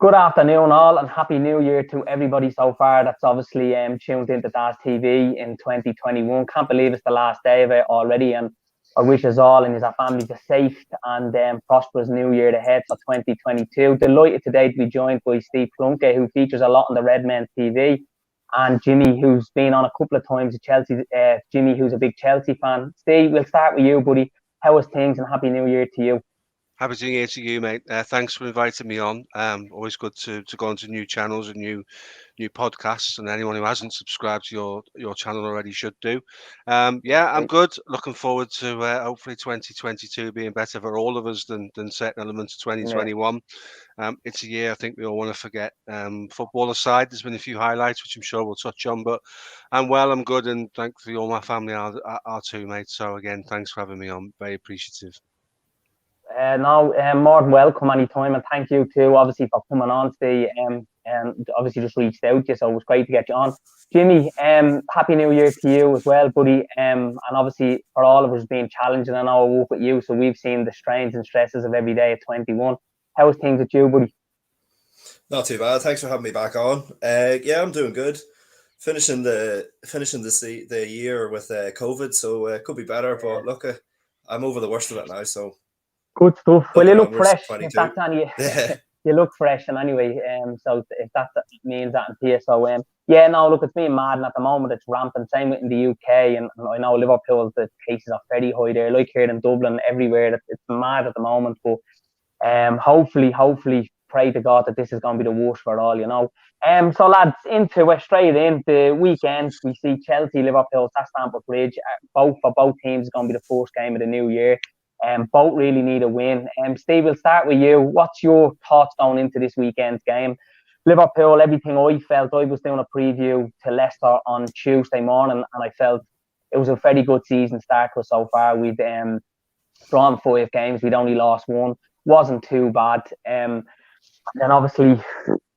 Good afternoon, all, and happy New Year to everybody so far. That's obviously tuned into DAS TV in 2021. Can't believe it's the last day of it already, and I wish us all and our families a safe and prosperous New Year ahead for 2022. Delighted today to be joined by Ste Plunkett, who features a lot on the Redmen TV, and Jimmy, who's been on a couple of times at Chelsea. Jimmy, who's a big Chelsea fan. Steve, we'll start with you, buddy. How is things, and happy New Year to you? Happy New Year to you, mate. Thanks for inviting me on. Always good to go onto new channels and new podcasts. And anyone who hasn't subscribed to your channel already should do. Yeah, I'm good. Looking forward to hopefully 2022 being better for all of us than certain elements of 2021. It's a year I think we all want to forget. Football aside, there's been a few highlights which I'm sure we'll touch on. But I'm well, I'm good, and thankfully all my family are too, mate. So again, thanks for having me on. Very appreciative. More than welcome anytime, and thank you too, obviously, for coming on today. And obviously just reached out to you, so it was great to get you on. Jimmy, happy New Year to you as well, buddy. And obviously for all of us being challenging, I know I work with you, so we've seen the strains and stresses of every day at 21. How is things with you, buddy? Not too bad. Thanks for having me back on. Yeah, I'm doing good. Finishing the year with COVID, so it could be better. But look, I'm over the worst of it now, so. Good stuff. Well, you look fresh. If that's on you, you look fresh, and anyway, so if that means that to you, so yeah, no, look, it's been mad, and at the moment it's rampant. Same with in the UK, and I know Liverpool, the cases are very high there, like here in Dublin, everywhere. It's mad at the moment, but hopefully, pray to God that this is going to be the worst for all, you know. So lads, straight in the weekend, we see Chelsea, Liverpool at Stamford Bridge. Both teams is going to be the first game of the new year. Both really need a win. Steve, we'll start with you. What's your thoughts going into this weekend's game? Liverpool, everything I felt, I was doing a preview to Leicester on Tuesday morning, and I felt it was a very good season start to so far. We'd drawn 5 games, we'd only lost 1. Wasn't too bad. And obviously,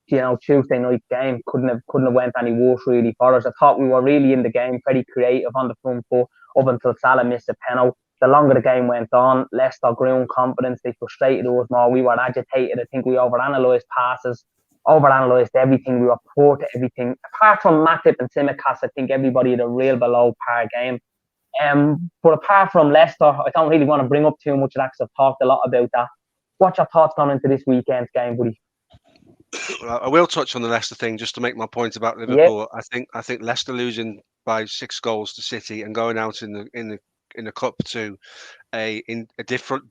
you know, Tuesday night game couldn't have went any worse really for us. I thought we were really in the game, pretty creative on the front foot up until Salah missed a penalty. The longer the game went on, Leicester grew in confidence. They frustrated us more. We were agitated. I think we overanalyzed passes, overanalyzed everything. We were poor to everything. Apart from Matip and Tsimikas, I think everybody had a real below par game. But apart from Leicester, I don't really want to bring up too much of that because I've talked a lot about that. What's your thoughts going into this weekend's game, buddy? I will touch on the Leicester thing just to make my point about Liverpool. Yep. I think Leicester losing by 6 goals to City and going out in the cup to a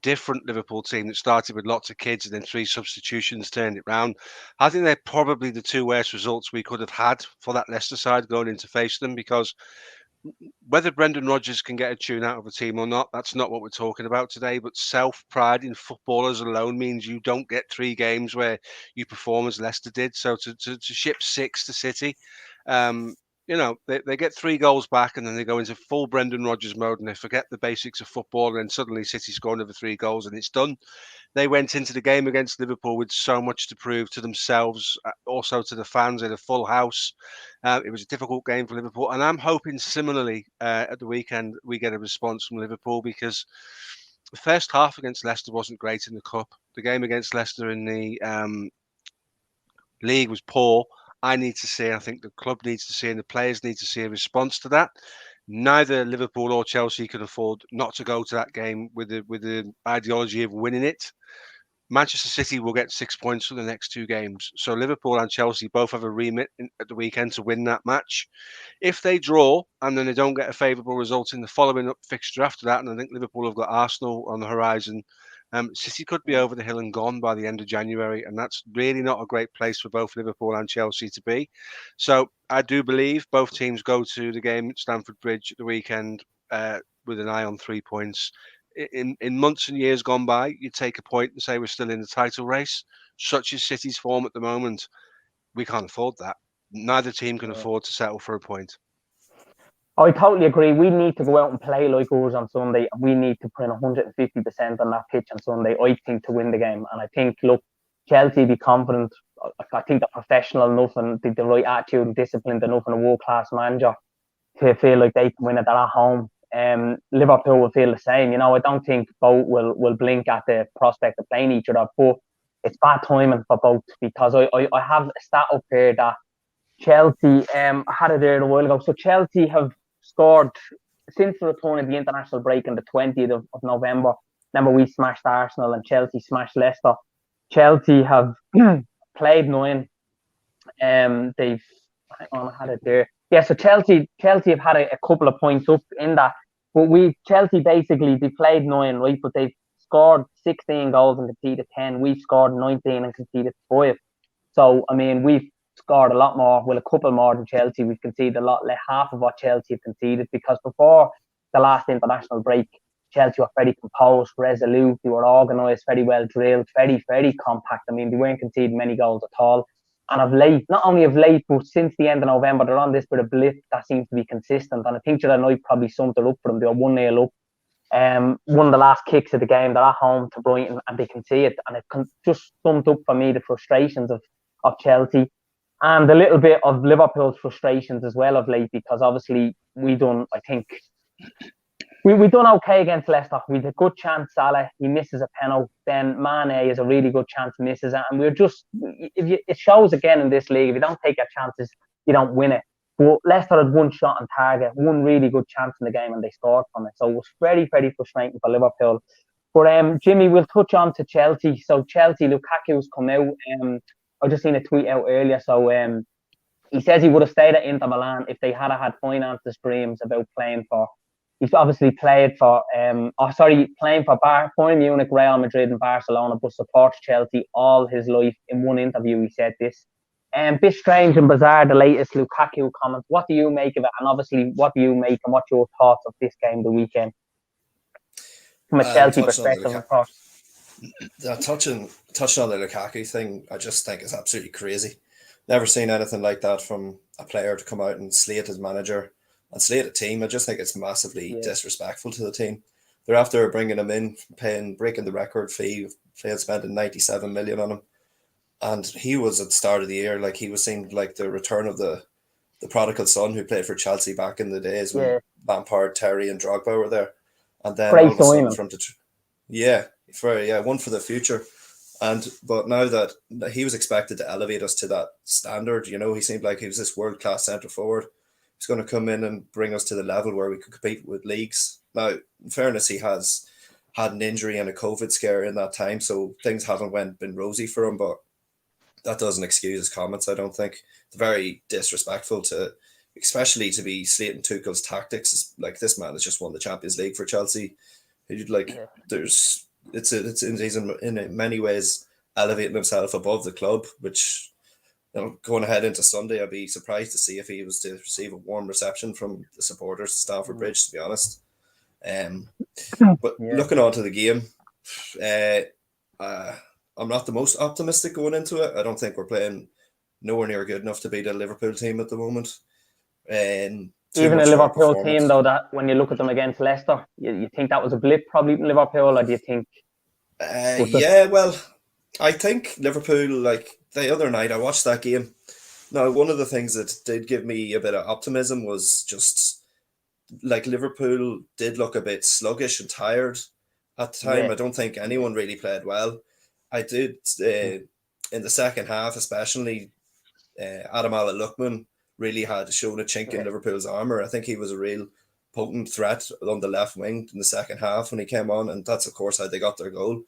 different Liverpool team that started with lots of kids and then 3 substitutions turned it round. I think they're probably the 2 worst results we could have had for that Leicester side going in to face them, because whether Brendan Rodgers can get a tune out of a team or not, that's not what we're talking about today. But self-pride in footballers alone means you don't get 3 games where you perform as Leicester did. So to ship 6 to City, you know, they get 3 goals back and then they go into full Brendan Rodgers mode and they forget the basics of football, and then suddenly City score another 3 goals and it's done. They went into the game against Liverpool with so much to prove to themselves, also to the fans. They had a full house. It was a difficult game for Liverpool, and I'm hoping similarly at the weekend we get a response from Liverpool, because the first half against Leicester wasn't great in the cup. The game against Leicester in the league was poor. I think the club needs to see, and the players need to see a response to that. Neither Liverpool or Chelsea can afford not to go to that game with the ideology of winning it. Manchester City will get 6 points for the next 2 games. So Liverpool and Chelsea both have a remit at the weekend to win that match. If they draw and then they don't get a favourable result in the following up fixture after that, and I think Liverpool have got Arsenal on the horizon, City could be over the hill and gone by the end of January, and that's really not a great place for both Liverpool and Chelsea to be. So I do believe both teams go to the game at Stamford Bridge at the weekend with an eye on 3 points. In months and years gone by, you take a point and say we're still in the title race. Such is City's form at the moment. We can't afford that. Neither team can afford to settle for a point. I totally agree. We need to go out and play like us on Sunday. We need to put in 150% on that pitch on Sunday, I think, to win the game. And I think, look, Chelsea be confident. I think they're professional enough and the right attitude and disciplined enough and a world-class manager to feel like they can win it. They're at home. Liverpool will feel the same. You know, I don't think both will blink at the prospect of playing each other. But it's bad timing for both, because I have a stat up here that Chelsea, I had it there a while ago. So Chelsea have scored since the return of the international break on the 20th of November. Remember, we smashed Arsenal and Chelsea smashed Leicester. Chelsea have played 9. They've, hang on, I had it there. Yeah, so Chelsea have had a couple of points up in that. But Chelsea basically, they played 9, right? But they've scored 16 goals and conceded 10. We've scored 19 and conceded 5. So, I mean, we've scored a lot more, well, a couple more than Chelsea. We've conceded a lot, like half of what Chelsea have conceded, because before the last international break, Chelsea were very composed, resolute, they were organised, very well drilled, very, very compact. I mean, they weren't conceding many goals at all. And of late, not only of late, but since the end of November, they're on this bit of blip that seems to be consistent. And I think that night probably summed it up for them. They were 1-0 up. One of the last kicks of the game, they're at home to Brighton and they can see it. And it just summed up for me the frustrations of Chelsea and a little bit of Liverpool's frustrations as well of late, because obviously we done okay against Leicester. We had a good chance. Salah, he misses a penalty. Then Mane is a really good chance, misses it. And it shows again in this league, if you don't take your chances, you don't win it. But Leicester had one shot on target, one really good chance in the game, and they scored from it. So it was very, very frustrating for Liverpool. But Jimmy, we'll touch on to Chelsea. So Chelsea, Lukaku's come out. I just seen a tweet out earlier. So he says he would have stayed at Inter Milan if they had finances dreams about playing for. He's obviously played for playing for Bayern Munich, Real Madrid, and Barcelona, but supports Chelsea all his life. In one interview, he said this. Bit strange and bizarre, the latest Lukaku comments. What do you make of it? And obviously, what do you make and what's your thoughts of this game the weekend? From a Chelsea perspective, of course. Touching on the Lukaku thing, I just think it's absolutely crazy. Never seen anything like that from a player to come out and slate his manager and slate a team. I just think it's massively disrespectful to the team. They're after bringing him in, breaking the record fee, spending 97 million on him. And he was at the start of the year, like he was seen like the return of the prodigal son who played for Chelsea back in the days when Lampard, Terry, and Drogba were there. And then all of a sudden one for the future. But now that he was expected to elevate us to that standard, he seemed like he was this world-class centre forward. He's going to come in and bring us to the level where we could compete with leagues. Now, in fairness, he has had an injury and a COVID scare in that time, so things haven't been rosy for him, but that doesn't excuse his comments, I don't think. It's very disrespectful especially to be slating Tuchel's tactics. Like, this man has just won the Champions League for Chelsea. He's in many ways elevating himself above the club, which, going ahead into Sunday, I'd be surprised to see if he was to receive a warm reception from the supporters at Stamford Bridge, to be honest. But looking on to the game, I'm not the most optimistic going into it. I don't think we're playing nowhere near good enough to beat a Liverpool team at the moment. Even a Liverpool team, though, that when you look at them against Leicester, you think that was a blip probably in Liverpool, or do you think? Well, I think Liverpool, like the other night, I watched that game. Now, one of the things that did give me a bit of optimism was just like Liverpool did look a bit sluggish and tired at the time. I don't think anyone really played well. I did in the second half, especially Adam Al-Lukman really had shown a chink in Liverpool's armour. I think he was a real potent threat on the left wing in the second half when he came on, and that's of course how they got their goal.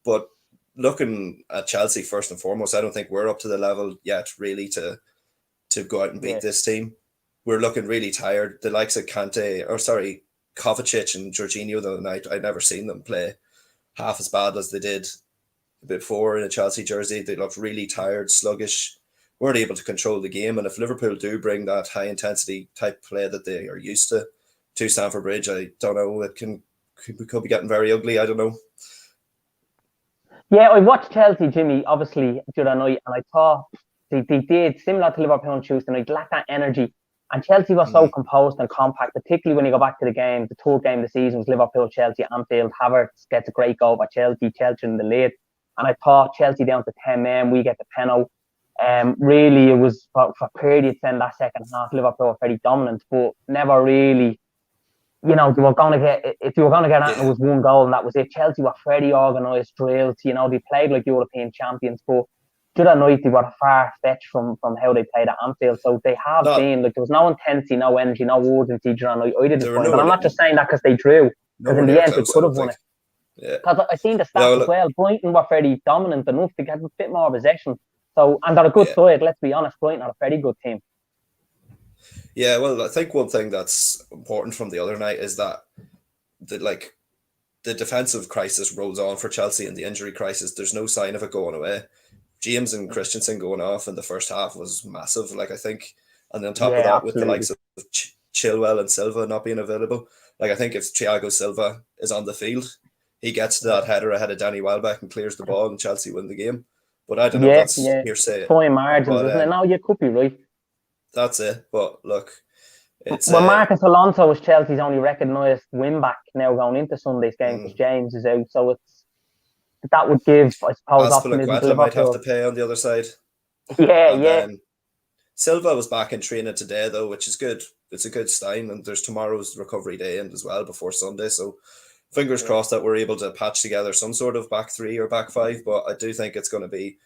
But looking at Chelsea first and foremost, I don't think we're up to the level yet really to go out and beat this team. We're looking really tired. The likes of Kovacic and Jorginho the other night, I'd never seen them play half as bad as they did before in a Chelsea jersey. They looked really tired, sluggish, weren't able to control the game. And if Liverpool do bring that high intensity type play that they are used to Stamford Bridge, I don't know, it could be getting very ugly. I don't know. Yeah, I watched Chelsea, Jimmy, obviously the other night, and I thought they did similar to Liverpool on Tuesday night, lacked that energy. And Chelsea was so composed and compact, particularly when you go back to the game. The third game of the season was Liverpool-Chelsea at Anfield. Havertz gets a great goal by Chelsea in the lead. And I thought Chelsea down to 10 men, we get the penalty. Really, it was for periods in that second half, Liverpool were very dominant, but never really you know, they were going to get, if you were going to get that, Yeah. it was one goal and that was it. Chelsea were very organised, drilled, you know, they played like European champions, but the other night they were far-fetched from how they played at Anfield. So they have been, like, there was no intensity, no energy, no urgency during the night. I didn't find, but I'm not just saying that because they drew, because in the end they could have won it. Yeah. Because I've seen the stats as well. Brighton were very dominant enough to get a bit more possession. So, and they're a good side, let's be honest. Brighton are a very good team. Yeah, well, I think one thing that's important from the other night is that the defensive crisis rolls on for Chelsea, and the injury crisis, there's no sign of it going away. James and Christensen going off in the first half was massive, like, I think. And on top of that, with the likes of Chilwell and Silva not being available, like, I think if Thiago Silva is on the field, he gets that header ahead of Danny Welbeck and clears the ball, and Chelsea win the game. But I don't know, that's hearsay. Fine margins, isn't it? No, you could be right. That's it. But look, it's Marcus Alonso is Chelsea's only recognised win-back now going into Sunday's game because James is out. So that would give, I suppose, optimism to might have to pay on the other side. Yeah. Silva was back in training today, though, which is good. It's a good sign, and there's tomorrow's recovery day in as well before Sunday. So fingers crossed that we're able to patch together some sort of back three or back five. But I do think it's going to be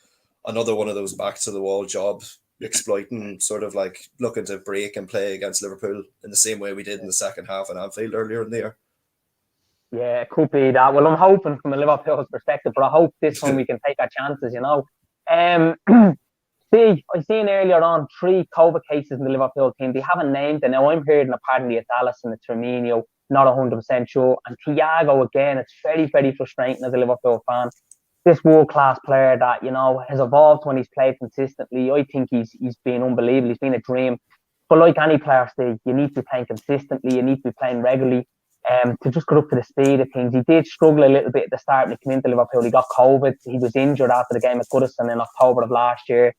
another one of those back to the wall jobs, exploiting, sort of like looking to break and play against Liverpool in the same way we did in the second half at Anfield earlier in the year. Yeah, it could be that. Well, I'm hoping from a Liverpool's perspective, but I hope this one we can take our chances, you know. I seen earlier on 3 COVID cases in the Liverpool team. They haven't named them. Now, I'm hearing apparently it's Alisson, it's Firmino, not 100% sure. And Thiago, again, it's very, very frustrating as a Liverpool fan. This world-class player that, you know, has evolved when he's played consistently. I think he's been unbelievable. He's been a dream. But like any player, Steve, you need to be playing consistently. You need to be playing regularly to just get up to the speed of things. He did struggle a little bit at the start when he came into Liverpool. He got COVID. He was injured after the game at Goodison in October of last year.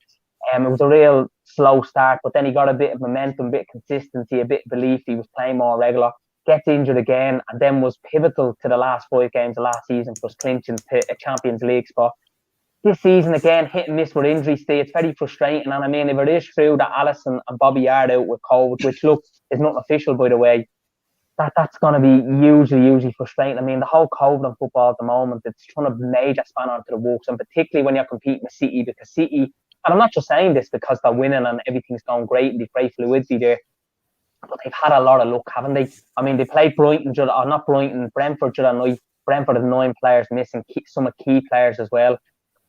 It was a real slow start, but then he got a bit of momentum, a bit of consistency, a bit of belief. He was playing more regular. Gets injured again, and then was pivotal to the last 5 games of last season, plus clinching to a Champions League spot. This season, again, hit and miss with injuries. It's very frustrating. And I mean, if it is true that Alisson and Bobby are out with COVID, which, look, is not official, by the way, that's going to be hugely frustrating. I mean, the whole COVID in football at the moment, it's trying to major spanner into the works, and particularly when you're competing with City, because City, and I'm not just saying this because they're winning and everything's going great and they've great fluidity there, but they've had a lot of luck, haven't they? I mean, they played Brentford the other night. Brentford have 9 players missing, some of key players as well.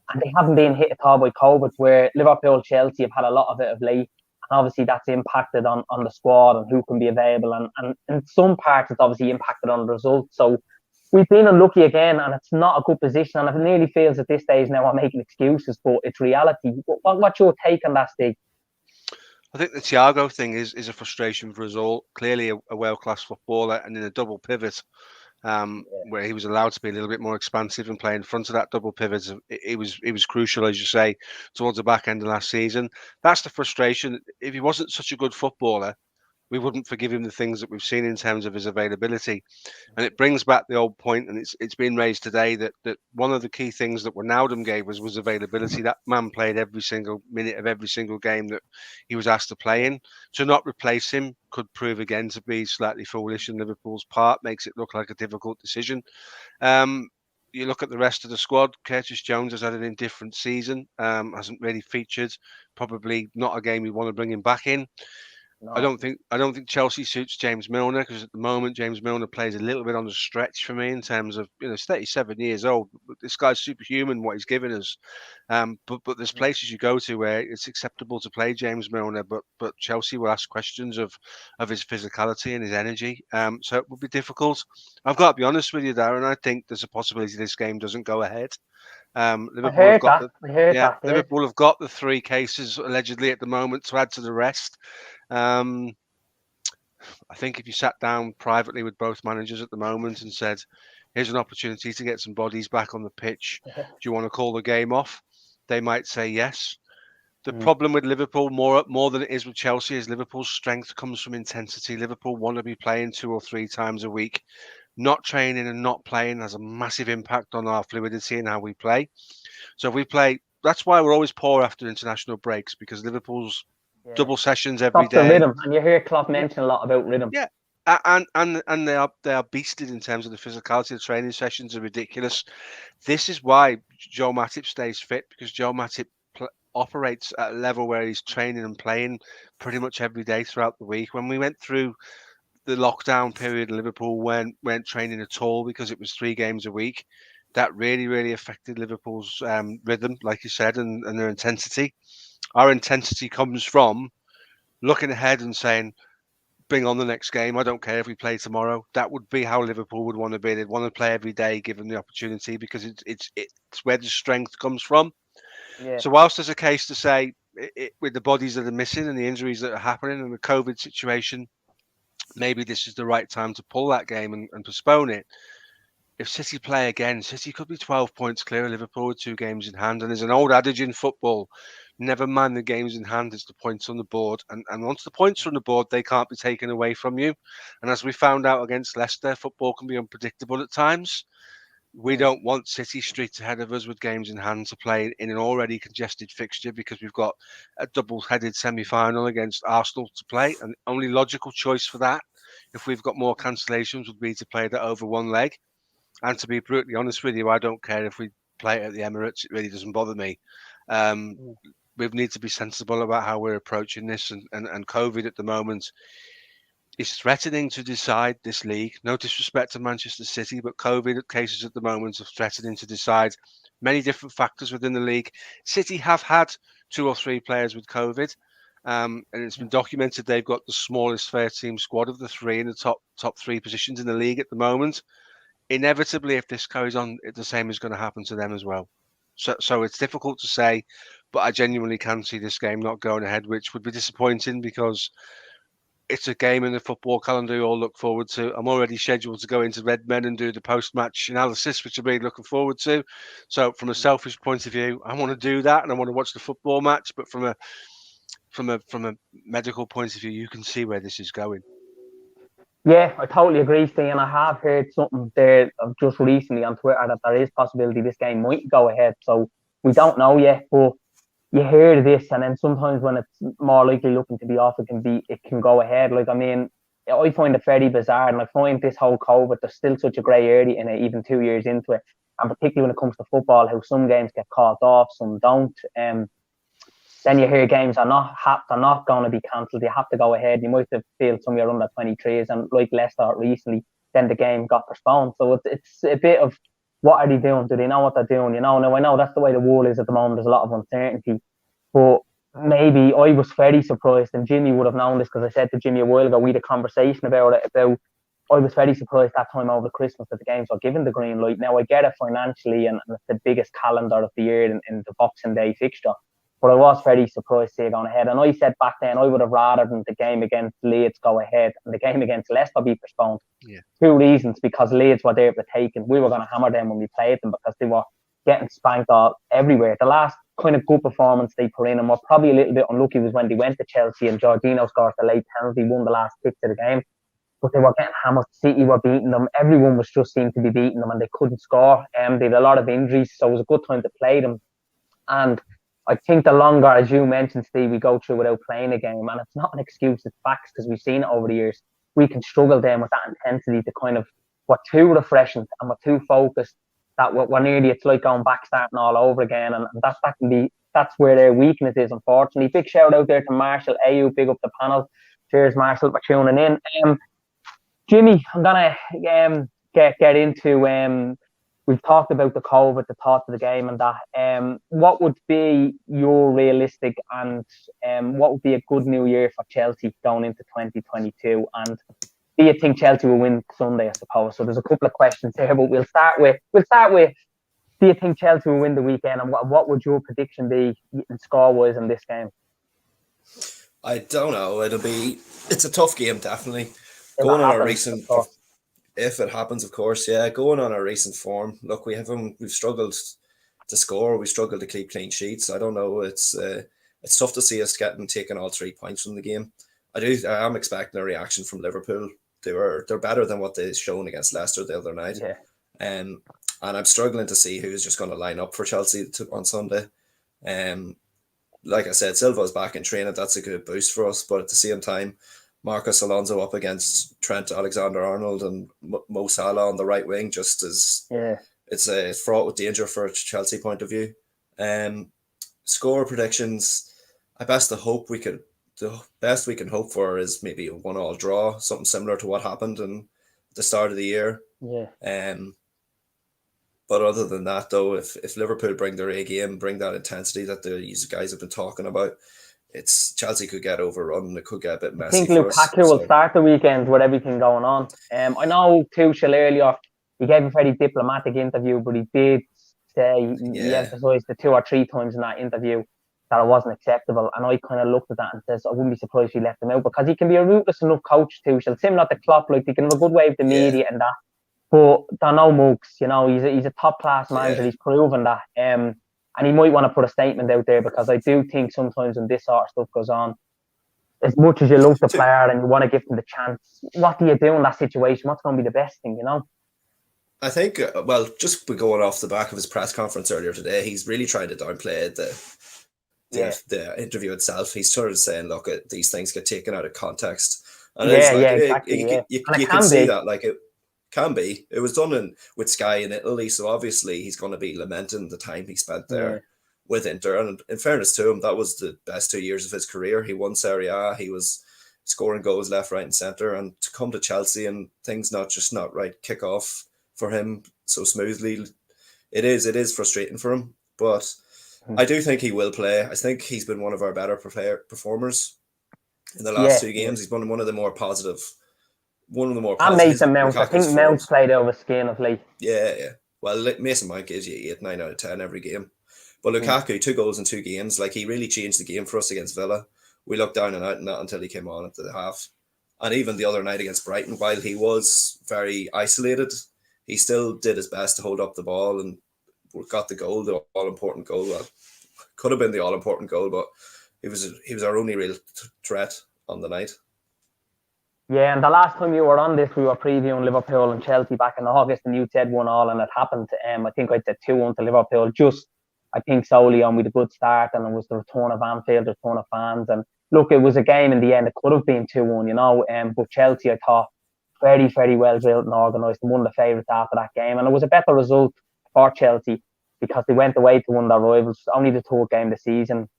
And they haven't been hit at all by COVID, where Liverpool, Chelsea have had a lot of it of late. And obviously that's impacted on the squad and who can be available. And in some parts, it's obviously impacted on the results. So we've been unlucky again, and it's not a good position. And it nearly feels at this stage now I'm making excuses, but it's reality. What's your take on that, Steve? I think the Thiago thing is a frustration for us all. Clearly a world-class footballer, and in a double pivot, where he was allowed to be a little bit more expansive and play in front of that double pivot, it was crucial, as you say, towards the back end of last season. That's the frustration. If he wasn't such a good footballer, we wouldn't forgive him the things that we've seen in terms of his availability. And it brings back the old point, and it's been raised today, that one of the key things that Wijnaldum gave us was availability. That man played every single minute of every single game that he was asked to play in. To not replace him could prove again to be slightly foolish on Liverpool's part, makes it look like a difficult decision. You look at the rest of the squad. Curtis Jones has had an indifferent season, hasn't really featured. Probably not a game you want to bring him back in. No. I don't think Chelsea suits James Milner, because at the moment James Milner plays a little bit on the stretch for me in terms of, you know, he's 37 years old. But this guy's superhuman what he's given us. But there's places you go to where it's acceptable to play James Milner, but Chelsea will ask questions of his physicality and his energy. So it would be difficult. I've got to be honest with you, Darren. I think there's a possibility this game doesn't go ahead. Liverpool have got the 3 cases allegedly at the moment to add to the rest. I think if you sat down privately with both managers at the moment and said, here's an opportunity to get some bodies back on the pitch, do you want to call the game off? They might say yes. The problem with Liverpool, more than it is with Chelsea, is Liverpool's strength comes from intensity. Liverpool want to be playing 2 or 3 times a week. Not training and not playing has a massive impact on our fluidity and how we play. So if we play, that's why we're always poor after international breaks, because Liverpool's double sessions every day. The rhythm, and you hear Klopp mention a lot about rhythm. Yeah, And they are beasted in terms of the physicality. The training sessions are ridiculous. This is why Joe Matip stays fit, because Joe Matip operates at a level where he's training and playing pretty much every day throughout the week. When we went through the lockdown period, Liverpool weren't training at all because it was 3 games a week. That really affected Liverpool's rhythm, like you said, and their intensity. Our intensity comes from looking ahead and saying, bring on the next game. I don't care if we play tomorrow. That would be how Liverpool would want to be. They'd want to play every day, given the opportunity, because it's where the strength comes from. Yeah. So whilst there's a case to say with the bodies that are missing and the injuries that are happening and the COVID situation, maybe this is the right time to pull that game and postpone it. If City play again, City could be 12 points clear of Liverpool with 2 games in hand. And there's an old adage in football, never mind the games in hand, it's the points on the board. And once the points are on the board, they can't be taken away from you. And as we found out against Leicester, football can be unpredictable at times. We don't want City streets ahead of us with games in hand to play in an already congested fixture, because we've got a double-headed semi-final against Arsenal to play. And the only logical choice for that, if we've got more cancellations, would be to play that over one leg. And to be brutally honest with you, I don't care if we play it at the Emirates. It really doesn't bother me. We need to be sensible about how we're approaching this. And COVID at the moment is threatening to decide this league. No disrespect to Manchester City, but COVID cases at the moment are threatening to decide many different factors within the league. City have had 2 or 3 players with COVID. And it's been documented they've got the smallest first team squad of the 3 in the top 3 positions in the league at the moment. Inevitably, if this carries on, the same is going to happen to them as well. So it's difficult to say, but I genuinely can see this game not going ahead, which would be disappointing, because it's a game in the football calendar you all look forward to. I'm already scheduled to go into Redmen and do the post-match analysis, which I'm really looking forward to. So from a selfish point of view, I want to do that and I want to watch the football match. But from a medical point of view, you can see where this is going. Yeah, I totally agree, Steve. And I have heard something there just recently on Twitter that there is possibility this game might go ahead. So we don't know yet, but you hear this, and then sometimes when it's more likely looking to be off, it can go ahead. Like, I mean, I find it very bizarre, and I find this whole COVID, there's still such a grey area in it, even 2 years into it, and particularly when it comes to football, how some games get called off, some don't. Then you hear games are not going to be cancelled. You have to go ahead. You might have failed some of your under 23s, and like Leicester recently, then the game got postponed. So it's a bit of, what are they doing? Do they know what they're doing? Now I know that's the way the world is at the moment. There's a lot of uncertainty, but maybe I was very surprised, and Jimmy would have known this because I said to Jimmy a while ago, we had a conversation about it. I was very surprised that time over Christmas that the games were given the green light. Now I get it financially, and it's the biggest calendar of the year in the Boxing Day fixture. But I was very surprised to see it going ahead. And I said back then I would have rather than the game against Leeds go ahead and the game against Leicester be postponed. Yeah. 2 reasons: because Leeds were there for taking. We were going to hammer them when we played them because they were getting spanked all everywhere. The last kind of good performance they put in, and were probably a little bit unlucky, was when they went to Chelsea and Jorginho scored the late penalty, won the last kick of the game. But they were getting hammered. City were beating them. Everyone was just seemed to be beating them, and they couldn't score. They had a lot of injuries, so it was a good time to play them. And I think the longer, as you mentioned, Steve, we go through without playing a game, and it's not an excuse, it's facts, because we've seen it over the years. We can struggle then with that intensity to kind of, we're too refreshing and we're too focused that we're nearly, it's like going back starting all over again, and that's where their weakness is, unfortunately. Big shout out there to Marshall Ayu, big up the panel. Cheers, Marshall, for tuning in. Jimmy, I'm gonna get into we've talked about the COVID, the thoughts of the game and that. What would be your realistic and what would be a good new year for Chelsea going into 2022? And do you think Chelsea will win Sunday, I suppose? So there's a couple of questions there, but we'll start with do you think Chelsea will win the weekend, and what would your prediction be in score-wise in this game? I don't know. It's a tough game, definitely. Going on our recent, if it happens, of course, yeah. Going on our recent form, look, we've struggled to score. We struggled to keep clean sheets. I don't know. It's tough to see us taking all 3 points from the game. I am expecting a reaction from Liverpool. They're better than what they've shown against Leicester the other night. Yeah. And I'm struggling to see who's just going to line up for Chelsea on Sunday. Like I said, Silva's back in training. That's a good boost for us. But at the same time, Marcus Alonso up against Trent Alexander-Arnold and Mo Salah on the right wing, just as it's fraught with danger for a Chelsea point of view. Score predictions. The best we can hope for is maybe a 1-1 draw, something similar to what happened in the start of the year. But other than that, though, if Liverpool bring their A game, bring that intensity that these guys have been talking about, it's Chelsea could get overrun. It could get a bit messy. I think Lukaku will start the weekend with everything going on. I know Tuchel earlier, he gave a very diplomatic interview, but he did say, he emphasised the 2 or 3 times in that interview that it wasn't acceptable. And I kind of looked at that and says, I wouldn't be surprised if he left him out, because he can be a ruthless enough coach, Tuchel, similar to Klopp. Like, he can have a good way with the media and that. But they're no mugs, you know. He's a top class manager. He's proven that. And he might want to put a statement out there, because I do think sometimes when this sort of stuff goes on, as much as you love the player and you want to give them the chance, what do you do in that situation? What's going to be the best thing, you know? I think, just going off the back of his press conference earlier today, he's really trying to downplay the interview itself. He's sort of saying, look, these things get taken out of context. And you can see that, like, it can be. It was done with Sky in Italy, so obviously he's going to be lamenting the time he spent there with Inter. And in fairness to him, that was the best 2 years of his career. He won Serie A. He was scoring goals left, right, and centre. And to come to Chelsea and things not right kick off for him so smoothly, it is frustrating for him. But I do think he will play. I think he's been one of our better performers in the last 2 games. He's been one of the more positive. And Mason Mount. I think Mount's played over skin of late. Yeah. Well, Mason Mount gives you 8, 9 out of 10 every game. But Lukaku, 2 goals in 2 games. Like, he really changed the game for us against Villa. We looked down and out in that until he came on at the half. And even the other night against Brighton, while he was very isolated, he still did his best to hold up the ball and got the goal, the all-important goal. Well, could have been the all-important goal, but he was our only real threat on the night. Yeah, and the last time you were on this, we were previewing Liverpool and Chelsea back in August, and you said 1-1, and it happened. I think I said 2-1 to Liverpool, just, I think, solely on with a good start, and it was the return of Anfield, the return of fans. And look, it was a game in the end, it could have been 2-1, you know, but Chelsea, I thought, very, very well drilled and organised, and one of the favourites after that game. And it was a better result for Chelsea, because they went away to one of their rivals, only the 3rd game of the season.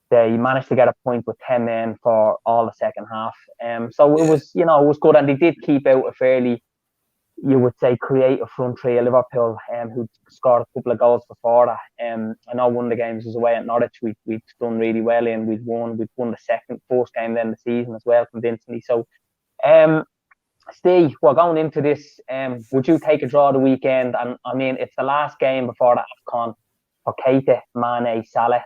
They managed to get a point with 10 men for all the second half. So it was, you know, it was good. And they did keep out a fairly, you would say, creative front three of Liverpool, who scored a couple of goals before that. I know one of the games was away at Norwich. We'd done really well in. We'd won the first game then the season as well, convincingly. So, Steve, we're going into this. Would you take a draw the weekend? And I mean, it's the last game before the AFCON for Keita, Mane, Salah.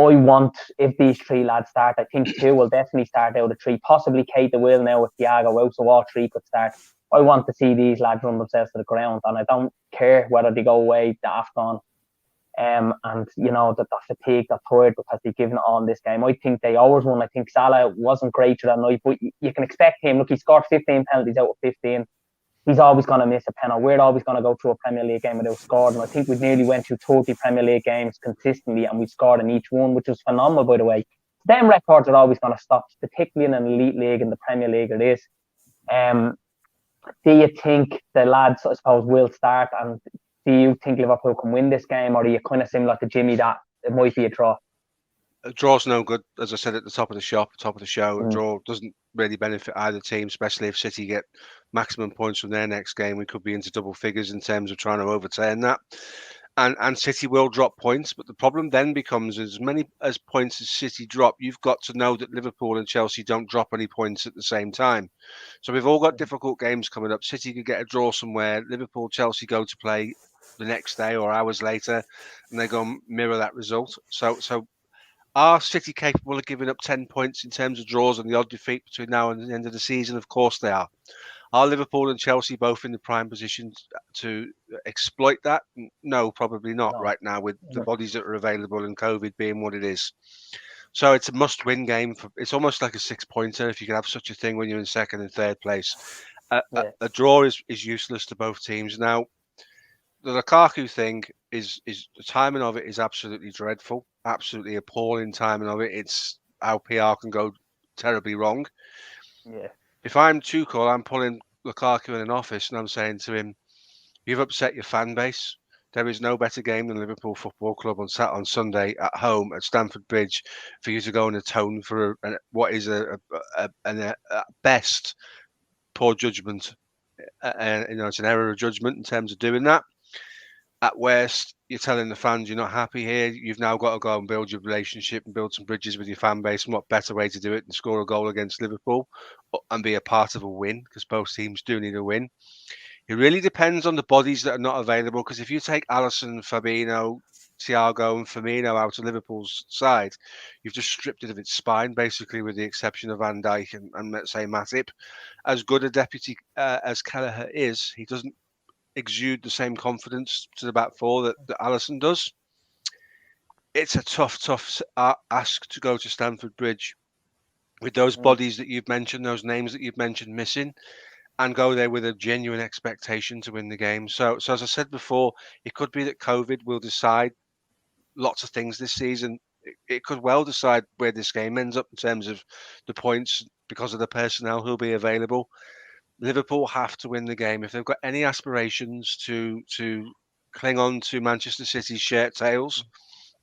I want, if these 3 lads start, I think 2 will definitely start out of 3. Possibly Keita will now with Thiago out, so all 3 could start. I want to see these lads run themselves to the ground, and I don't care whether they go away to AFCON and, you know, that they're fatigued, they're tired because they've given it all in this game. I think they always won. I think Salah wasn't great that night, but you can expect him. Look, he scored 15 penalties out of 15. He's always going to miss a penalty. We're always going to go through a Premier League game without scoring. And I think we nearly went through 30 Premier League games consistently, and we scored in each one, which was phenomenal, by the way. Them records are always going to stop, particularly in an elite league, in the Premier League it is. Do you think the lads, I suppose, will start? And do you think Liverpool can win this game? Or are you kind of similar to Jimmy that it might be a draw? A draw's no good, as I said at the top of the show. A draw doesn't really benefit either team, especially if City get maximum points from their next game. We could be into double figures in terms of trying to overturn that. And City will drop points, but the problem then becomes, as many as points as City drop, you've got to know that Liverpool and Chelsea don't drop any points at the same time. So we've all got difficult games coming up. City could get a draw somewhere. Liverpool, Chelsea go to play the next day or hours later, and they go and mirror that result. So are City capable of giving up 10 points in terms of draws and the odd defeat between now and the end of the season? Of course they are. Are Liverpool and Chelsea both in the prime positions to exploit that? No, probably not right now, with the bodies that are available and COVID being what it is. So it's a must-win game. It's almost like a 6-pointer if you can have such a thing when you're in 2nd and 3rd place. A draw is useless to both teams. Now, the Lukaku thing is the timing of it is absolutely dreadful, absolutely appalling timing of it. It's how PR can go terribly wrong. Yeah. If I'm Tuchel, I'm pulling Lukaku in an office and I'm saying to him, "You've upset your fan base. There is no better game than Liverpool Football Club on Sunday at home at Stamford Bridge for you to go and atone for what is at best poor judgment. It's an error of judgment in terms of doing that. At worst, you're telling the fans you're not happy here. You've now got to go and build your relationship and build some bridges with your fan base. And what better way to do it than score a goal against Liverpool and be a part of a win, because both teams do need a win. It really depends on the bodies that are not available, because if you take Alisson, Fabinho, Thiago and Firmino out of Liverpool's side, you've just stripped it of its spine, basically, with the exception of Van Dijk and let's say Matip. As good a deputy as Kelleher is, he doesn't exude the same confidence to the back four that Alisson does. It's a tough ask to go to Stamford Bridge with those bodies that you've mentioned, those names that you've mentioned missing, and go there with a genuine expectation to win the game. So as I said before, it could be that COVID will decide lots of things this season. It could well decide where this game ends up in terms of the points because of the personnel who'll be available. Liverpool have to win the game if they've got any aspirations to cling on to Manchester City's shirt tails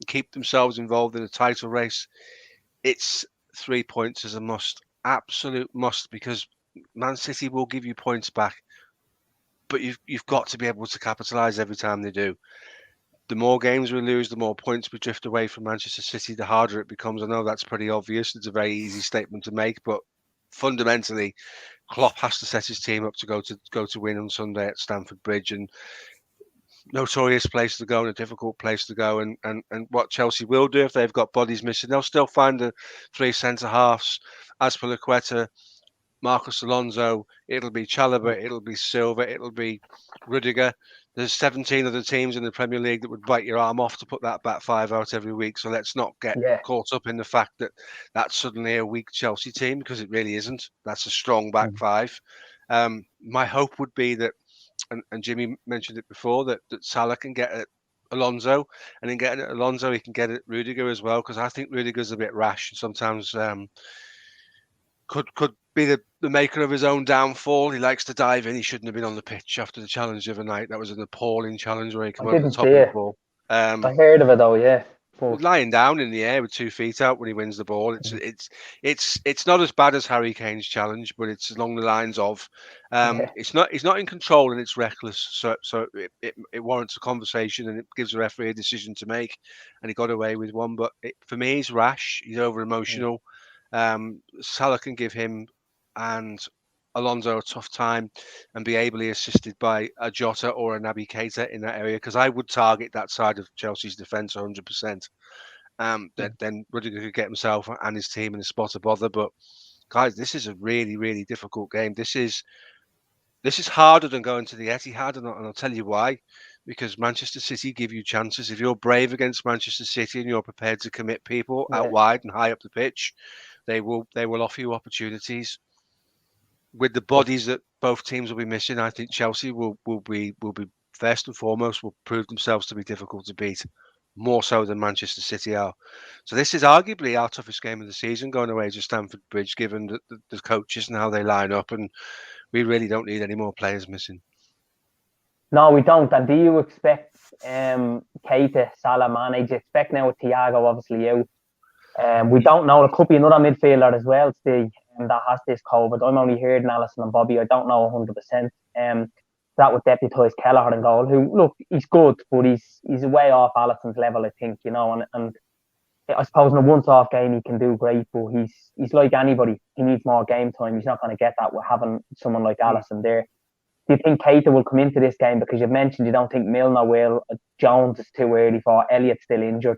and keep themselves involved in a title race. It's 3 points as a must, absolute must, because Man City will give you points back, but you've got to be able to capitalise every time they do. The more games we lose, the more points we drift away from Manchester City, the harder it becomes. I know that's pretty obvious. It's a very easy statement to make, but fundamentally, Klopp has to set his team up to go to win on Sunday at Stamford Bridge, and notorious place to go and a difficult place to go. And what Chelsea will do if they've got bodies missing, they'll still find the three centre halves. As for Laqueta, Marcos Alonso, it'll be Chalobah, it'll be Silva, it'll be Rudiger. There's 17 other teams in the Premier League that would bite your arm off to put that back five out every week. So let's not get caught up in the fact that that's suddenly a weak Chelsea team, because it really isn't. That's a strong back five. My hope would be that, and Jimmy mentioned it before, that Salah can get at Alonso, and in getting at Alonso, he can get at Rudiger as well, because I think Rudiger's a bit rash and sometimes could be the maker of his own downfall. He likes to dive in. He shouldn't have been on the pitch after the challenge the other night. That was an appalling challenge where he came over the top of the ball. I heard of it though, yeah. Lying down in the air with 2 feet out when he wins the ball. It's not as bad as Harry Kane's challenge, but it's along the lines of he's not in control and it's reckless. So it warrants a conversation and it gives the referee a decision to make. And he got away with one, but for me, he's rash. He's over emotional. Salah can give him and Alonso a tough time and be ably assisted by a Jota or a Naby Keita in that area, because I would target that side of Chelsea's defence 100%. Then Rudiger could get himself and his team in a spot of bother. But guys, this is a really, really difficult game. This is harder than going to the Etihad, and I'll tell you why. Because Manchester City give you chances. If you're brave against Manchester City and you're prepared to commit people out wide and high up the pitch, they will offer you opportunities. With the bodies that both teams will be missing, I think Chelsea will be first and foremost will prove themselves to be difficult to beat, more so than Manchester City are. So this is arguably our toughest game of the season, going away to Stamford Bridge, given the coaches and how they line up, and we really don't need any more players missing. No, we don't. And do you expect Keita, Salah, Mane? Do you expect now with Thiago obviously out? We don't know. There could be another midfielder as well, Steve, that has this COVID. I'm only hearing Alisson and Bobby. I don't know 100%. That would deputise Kelleher in goal, who, look, he's good, but he's way off Alisson's level, I think, you know. And I suppose in a once-off game he can do great, but he's like anybody. He needs more game time. He's not going to get that with having someone like Alisson there. Do you think Keita will come into this game? Because you've mentioned you don't think Milner will. Jones is too early for. Elliott's still injured.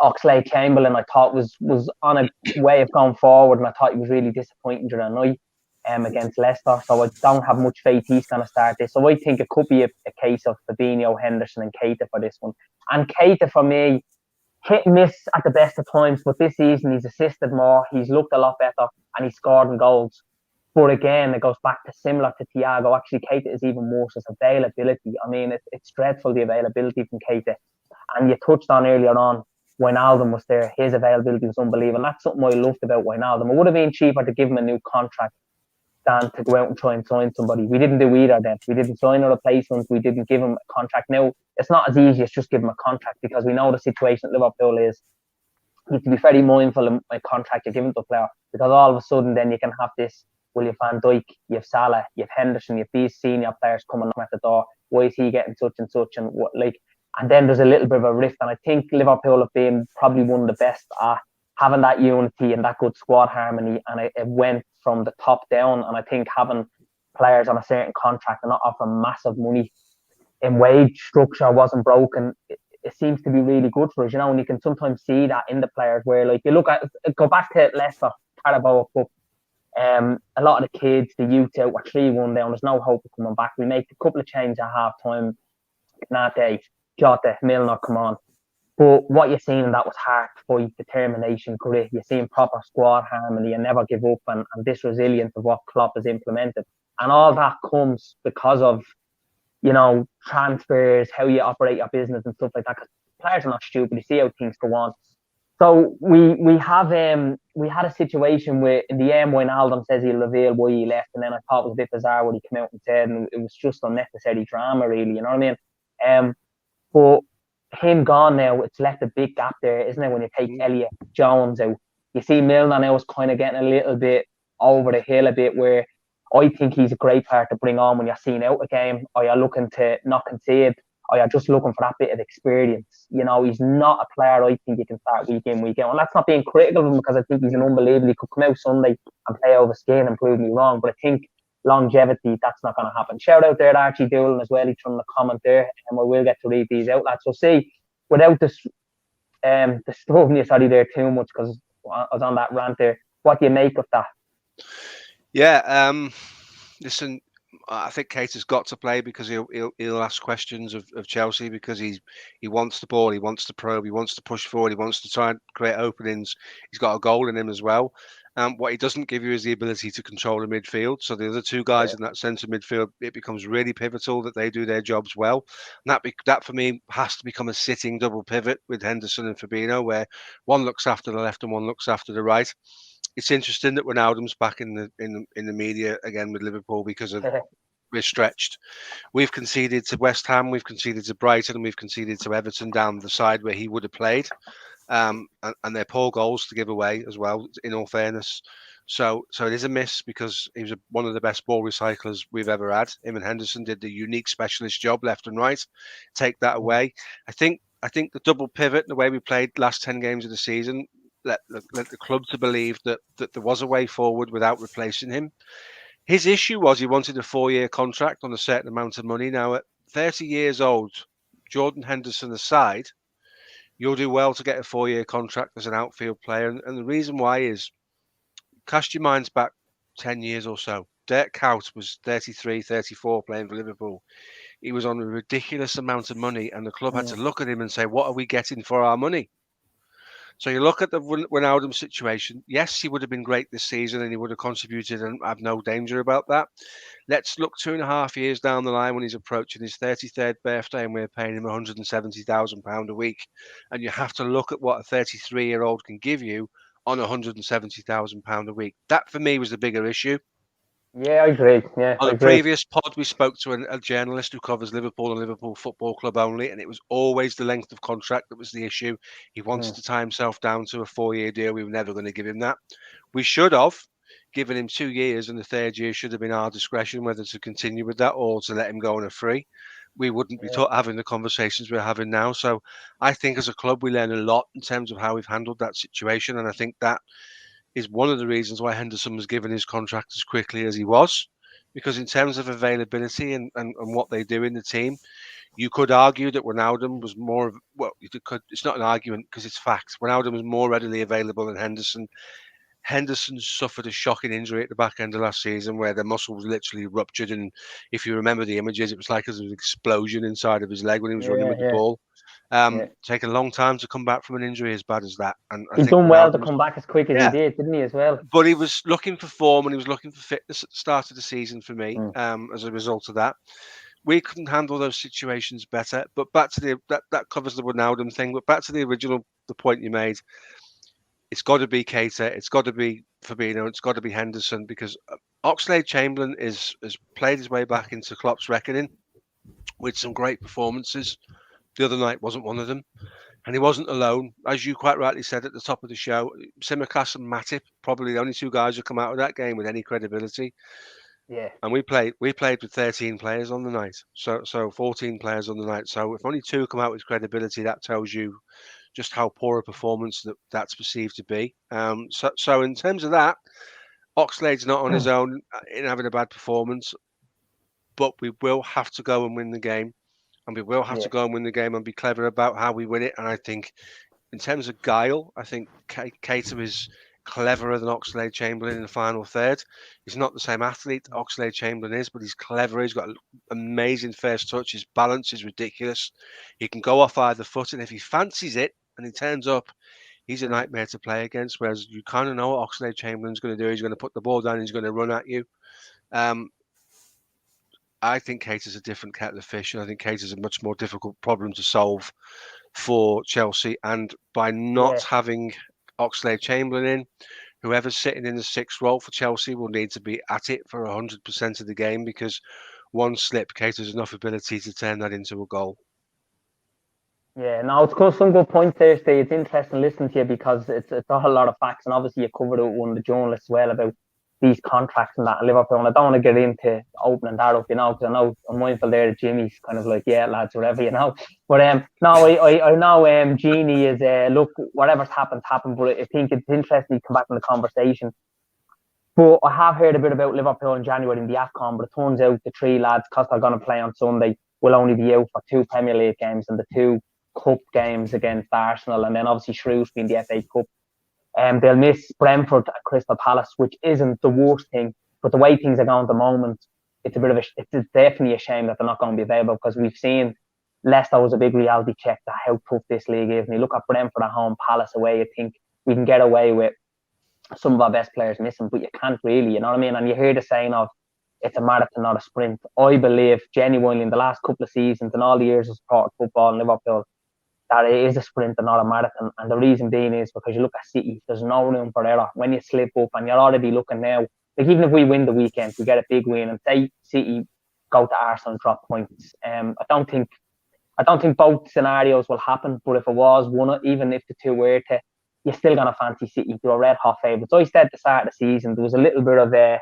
Oxlade-Chamberlain, I thought was on a way of going forward, and I thought he was really disappointing during the night against Leicester. So I don't have much faith he's going to start this. So I think it could be a case of Fabinho, Henderson, and Keita for this one. And Keita, for me, hit and miss at the best of times, but this season he's assisted more. He's looked a lot better, and he's scored in goals. But again, it goes back to similar to Thiago. Actually, Keita is even worse as availability. I mean, it's dreadful, the availability from Keita. And you touched on earlier on, Wijnaldum was there. His availability was unbelievable. And that's something I loved about Wijnaldum. It would have been cheaper to give him a new contract than to go out and try and sign somebody. We didn't do either then. We didn't sign a replacement. We didn't give him a contract. Now, it's not as easy as just give him a contract, because we know the situation at Liverpool is you have to be very mindful of a contract you're giving to a player, because all of a sudden then you can have this, well, you have Van Dijk, you have Salah, you have Henderson, you have these senior players coming at the door. Why is he getting such and such? And what, like, and then there's a little bit of a rift. And I think Liverpool have been probably one of the best at having that unity and that good squad harmony. And it went from the top down. And I think having players on a certain contract and not offering massive money in wage structure wasn't broken. It seems to be really good for us, you know, and you can sometimes see that in the players where, like, you look at, go back to Leicester, Carabao Cup, a lot of the kids, the youth out, were 3-1 down, there's no hope of coming back. We make a couple of changes at half time that day, Jota, Milner, come on. But what you're seeing in that was heart, fight, determination, grit. You're seeing proper squad harmony and never give up, and this resilience of what Klopp has implemented. And all that comes because of, you know, transfers, how you operate your business and stuff like that. Because players are not stupid. You see how things go on. So we had a situation where in the end Wijnaldum says he'll reveal why he left, and then I thought it was a bit bizarre what he came out and said, and it was just unnecessary drama, really. You know what I mean? But him gone now, it's left a big gap there, isn't it? When you take Elliot Jones out, you see Milner now is kind of getting a little bit over the hill a bit, where I think he's a great player to bring on when you're seeing out a game, or you're looking to not concede, or you're just looking for that bit of experience. You know, he's not a player I think you can start week in, week out. And that's not being critical of him, because I think he's an unbelievable. He could come out Sunday and play over skin and prove me wrong. But I think longevity, that's not going to happen. Shout out there to Archie Doolan as well. He's trying to comment there, and we will get to read these out, lads. So see, without this disturbing you, sorry, there too much, because I was on that rant there. What do you make of that? Yeah, listen, I think Keita has got to play, because he'll ask questions of Chelsea, because he wants the ball, he wants to probe, he wants to push forward, he wants to try and create openings. He's got a goal in him as well. What he doesn't give you is the ability to control the midfield. So the other two guys in that centre midfield, it becomes really pivotal that they do their jobs well. And that for me has to become a sitting double pivot with Henderson and Fabinho, where one looks after the left and one looks after the right. It's interesting that Wijnaldum's back in the media again with Liverpool, because of we're stretched. We've conceded to West Ham, we've conceded to Brighton, and we've conceded to Everton down the side where he would have played. And they're poor goals to give away as well, in all fairness. So it is a miss, because he was one of the best ball recyclers we've ever had. Him and Henderson did the unique specialist job left and right. Take that away. I think the double pivot, the way we played last 10 games of the season, let the club to believe that there was a way forward without replacing him. His issue was he wanted a 4-year contract on a certain amount of money. Now, at 30 years old, Jordan Henderson aside, you'll do well to get a 4-year contract as an outfield player. And the reason why is, cast your minds back 10 years or so. Dirk Kuyt was 33, 34 playing for Liverpool. He was on a ridiculous amount of money, and the club had to look at him and say, what are we getting for our money? So you look at the Wijnaldum situation. Yes, he would have been great this season and he would have contributed, and I have no danger about that. Let's look 2.5 years down the line when he's approaching his 33rd birthday and we're paying him £170,000 a week. And you have to look at what a 33-year-old can give you on £170,000 a week. That for me was the bigger issue. Yeah, I agree. Yeah, on a previous pod, we spoke to a journalist who covers Liverpool and Liverpool Football Club only, and it was always the length of contract that was the issue. He wanted to tie himself down to a 4-year deal. We were never going to give him that. We should have given him 2 years, and the third year should have been our discretion whether to continue with that or to let him go on a free. We wouldn't be having the conversations we're having now. So I think as a club, we learn a lot in terms of how we've handled that situation, and I think that is one of the reasons why Henderson was given his contract as quickly as he was, because in terms of availability and what they do in the team, you could argue that Wijnaldum was more of, well, it's not an argument because it's fact. Wijnaldum was more readily available than Henderson. Henderson suffered a shocking injury at the back end of last season where the muscle was literally ruptured, and if you remember the images, it was like there was an explosion inside of his leg when he was running with the ball. Taken a long time to come back from an injury as bad as that. And I think done well to come back as quick as he did, didn't he, as well? But he was looking for form and he was looking for fitness at the start of the season for me, as a result of that. We couldn't handle those situations better. But back to that covers the Wijnaldum thing, but back to the original the point you made. It's got to be Keita, it's got to be Fabinho, it's got to be Henderson, because Oxlade-Chamberlain has played his way back into Klopp's reckoning with some great performances. The other night wasn't one of them. And he wasn't alone. As you quite rightly said at the top of the show, Tsimikas and Matip, probably the only two guys who come out of that game with any credibility. Yeah. And we played with 13 players on the night. So 14 players on the night. So if only two come out with credibility, that tells you just how poor a performance that's perceived to be. So in terms of that, Oxlade's not on his own in having a bad performance, but we will have to go and win the game. And we will have to go and win the game and be clever about how we win it. And I think in terms of guile, I think Keita is cleverer than Oxlade-Chamberlain in the final third. He's not the same athlete Oxlade-Chamberlain is, but he's clever. He's got an amazing first touch. His balance is ridiculous. He can go off either foot, and if he fancies it and he turns up, he's a nightmare to play against. Whereas you kind of know what Oxlade-Chamberlain's going to do. He's going to put the ball down. He's going to run at you. I think Keita's a different kettle of fish, and I think Keita's a much more difficult problem to solve for Chelsea. And by not having Oxlade-Chamberlain in, whoever's sitting in the sixth role for Chelsea will need to be at it for 100% of the game, because one slip, Keita's enough ability to turn that into a goal. Yeah, no, it's got some good points there, Steve. It's interesting listening to you, because it's a whole lot of facts, and obviously you covered it with one of the journalists as well about these contracts and that in Liverpool, and I don't want to get into opening that up, because I know I'm mindful there that Jimmy's kind of like, yeah, lads, whatever, but no, I know Genie is look, whatever's happened, but I think it's interesting to come back in the conversation. But I have heard a bit about Liverpool in January in the AFCON, but it turns out the three lads, because they're going to play on Sunday, will only be out for 2 Premier League games and the 2 Cup games against Arsenal, and then obviously Shrewsbury in the FA Cup. They'll miss Brentford at Crystal Palace, which isn't the worst thing, but the way things are going at the moment, it's definitely a shame that they're not going to be available, because we've seen Leicester was a big reality check to how tough this league is. And you look at Brentford at home, Palace away, I think we can get away with some of our best players missing, but you can't really, you know what I mean? And you hear the saying of it's a marathon, not a sprint. I believe genuinely in the last couple of seasons and all the years of supported football in Liverpool, that it is a sprint and not a marathon. And the reason being is because you look at City, there's no room for error. When you slip up, and you're already looking now, like even if we win the weekend, we get a big win, and say City go to Arsenal and drop points. I don't think both scenarios will happen, but if it was one, even if the two were to, you're still going to fancy City. They're red hot favourites. So I said at the start of the season, there was a little bit of a